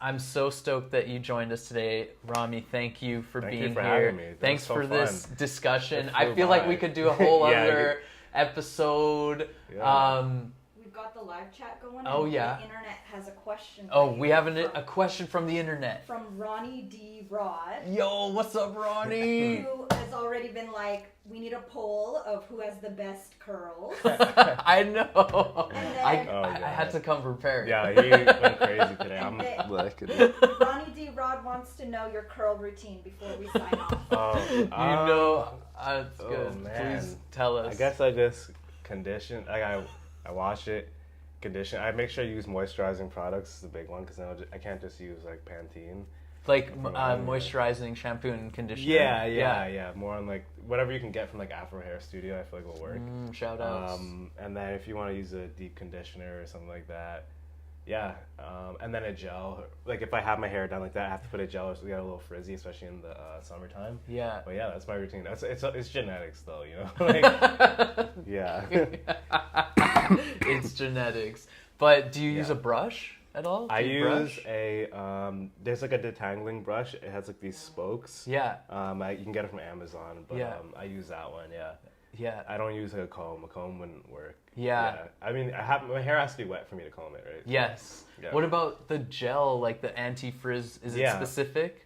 Speaker 1: I'm so stoked that you joined us today, Rammie. Thank you for being here.
Speaker 2: Having me.
Speaker 1: Thanks for this discussion. I feel like we could do a whole other episode.
Speaker 3: We've got the live chat going.
Speaker 1: Oh,
Speaker 3: and
Speaker 1: yeah.
Speaker 3: The internet has a question.
Speaker 1: Oh,
Speaker 3: for
Speaker 1: we
Speaker 3: you
Speaker 1: have
Speaker 3: from,
Speaker 1: a question from the internet.
Speaker 3: from Ronnie D. Rod,
Speaker 1: Yo, what's up, Ronnie?
Speaker 3: who has already been like, we need a poll of who has the best curls.
Speaker 1: I know.
Speaker 3: And
Speaker 1: I
Speaker 3: then-
Speaker 1: had to come prepared.
Speaker 2: Yeah, he went crazy today.
Speaker 3: And then-
Speaker 2: Like it.
Speaker 3: Ronnie D. Rod wants to know your curl routine before we sign off.
Speaker 2: Oh,
Speaker 1: You know, it's
Speaker 2: oh,
Speaker 1: good.
Speaker 2: man.
Speaker 1: Please tell us.
Speaker 2: I guess I just condition. Like I wash it, condition. I make sure I use moisturizing products. Is the big one because I can't just use like Pantene.
Speaker 1: Like moisturizing shampoo and conditioner.
Speaker 2: Yeah. More on like whatever you can get from like Afro Hair Studio. I feel like will work.
Speaker 1: Shout outs.
Speaker 2: And then if you want to use a deep conditioner or something like that, yeah. And then a gel. Like if I have my hair done like that, I have to put a gel so we get a little frizzy, especially in the summertime.
Speaker 1: Yeah.
Speaker 2: But yeah, that's my routine. It's genetics though, you know. Like, yeah.
Speaker 1: It's genetics. But do you use a brush at all?
Speaker 2: I
Speaker 1: Do you
Speaker 2: use
Speaker 1: brush?
Speaker 2: a there's like a detangling brush. It has like these spokes.
Speaker 1: Yeah.
Speaker 2: You can get it from Amazon, but I use that one. Yeah.
Speaker 1: Yeah.
Speaker 2: I don't use like a comb. A comb wouldn't work.
Speaker 1: Yeah.
Speaker 2: I mean, my hair has to be wet for me to comb it, right?
Speaker 1: Yes.
Speaker 2: Yeah.
Speaker 1: What about the gel, like the anti-frizz? Is it specific?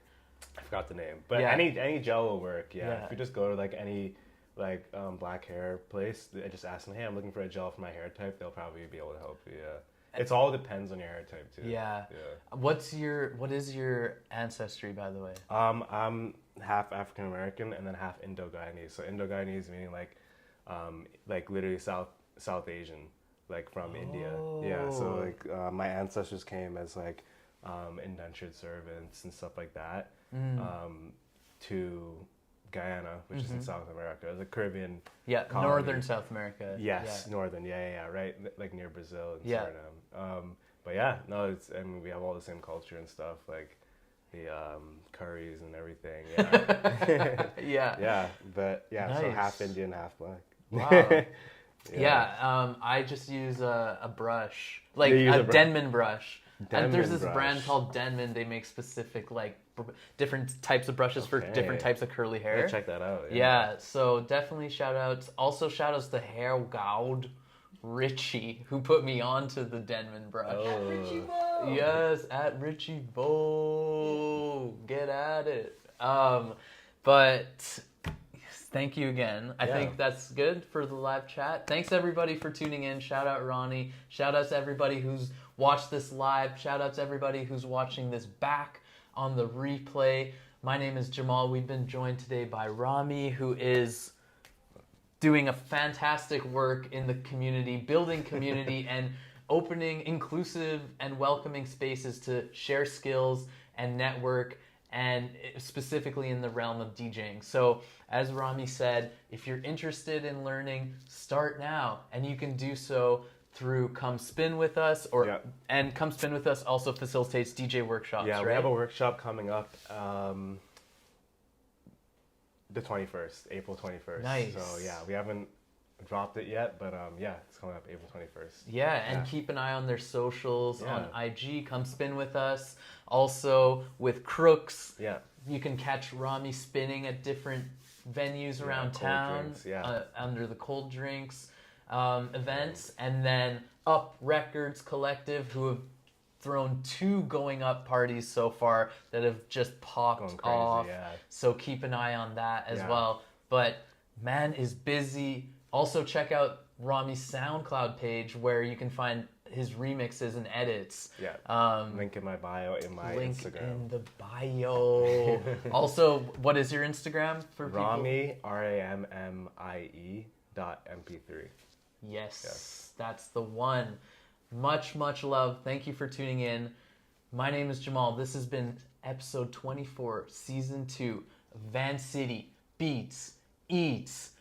Speaker 2: I forgot the name, but
Speaker 1: Yeah.
Speaker 2: any gel will work. Yeah.
Speaker 1: Yeah.
Speaker 2: If you just go to like any black hair place, I just ask them, hey, I'm looking for a gel for my hair type. They'll probably be able to help you. Yeah. It's all depends on your hair type too.
Speaker 1: Yeah.
Speaker 2: Yeah.
Speaker 1: What is your ancestry, by the way?
Speaker 2: I'm half African American and then half Indo-Guyanese. So Indo-Guyanese meaning like literally South Asian, like from India. Yeah. So like my ancestors came as like indentured servants and stuff like that to Guyana, which is in South America, the Caribbean.
Speaker 1: Yeah,
Speaker 2: colony.
Speaker 1: northern South America.
Speaker 2: Yes,
Speaker 1: Yeah.
Speaker 2: northern. Yeah, right, like near Brazil and
Speaker 1: Yeah.
Speaker 2: Suriname. But yeah, no, we have all the same culture and stuff, like the curries and everything. Yeah.
Speaker 1: Yeah.
Speaker 2: Yeah, but yeah, so
Speaker 1: Nice.
Speaker 2: half Indian, half black.
Speaker 1: Wow. Yeah, I just use a brush, like
Speaker 2: You use
Speaker 1: a
Speaker 2: a brush.
Speaker 1: Denman brush. And there's
Speaker 2: Denman
Speaker 1: this
Speaker 2: brush.
Speaker 1: brand called Denman. They make specific different types of brushes for
Speaker 2: Okay.
Speaker 1: different types of curly hair.
Speaker 2: Check that out.
Speaker 1: Yeah, so definitely shout outs. Also shout outs to Hair God Richie, who put me onto the Denman brush.
Speaker 2: Oh.
Speaker 3: Richie Bo!
Speaker 1: Yes, at Richie Bo. Get at it. But thank you again. I think that's good for the live chat. Thanks everybody for tuning in. Shout out Ronnie. Shout out to everybody who's watched this live. Shout out to everybody who's watching this back on the replay. My name is Jamal. We've been joined today by Rammie, who is doing a fantastic work in the community, building community and opening inclusive and welcoming spaces to share skills and network, and specifically in the realm of DJing. So as Rammie said, if you're interested in learning, start now, and you can do so through Come Spin With Us, and Come Spin With Us also facilitates DJ workshops,
Speaker 2: Yeah,
Speaker 1: right?
Speaker 2: we have a workshop coming up the 21st, April 21st.
Speaker 1: Nice.
Speaker 2: So yeah, we haven't dropped it yet, but yeah, it's coming up April 21st.
Speaker 1: Yeah, and keep an eye on their socials on IG. Come Spin With Us. Also with Crooks.
Speaker 2: Yeah.
Speaker 1: You can catch Rammie spinning at different venues around
Speaker 2: cold
Speaker 1: town
Speaker 2: drinks,
Speaker 1: under the cold drinks events. And then Up Records Collective, who have thrown 2 going up parties so far that have just popped
Speaker 2: Going crazy,
Speaker 1: off.
Speaker 2: yeah.
Speaker 1: So keep an eye on that as
Speaker 2: Yeah.
Speaker 1: well. But man is busy. Also check out Rammie's SoundCloud page where you can find his remixes and edits.
Speaker 2: Yeah. Link in my bio in my
Speaker 1: Link
Speaker 2: Instagram.
Speaker 1: in the bio. Also, what is your Instagram for people?
Speaker 2: Rammie, RAMMIE .mp3.
Speaker 1: Yes, that's the one. Much, much love. Thank you for tuning in. My name is Jamal. This has been episode 24, season 2 of Vancity Beats, Eats,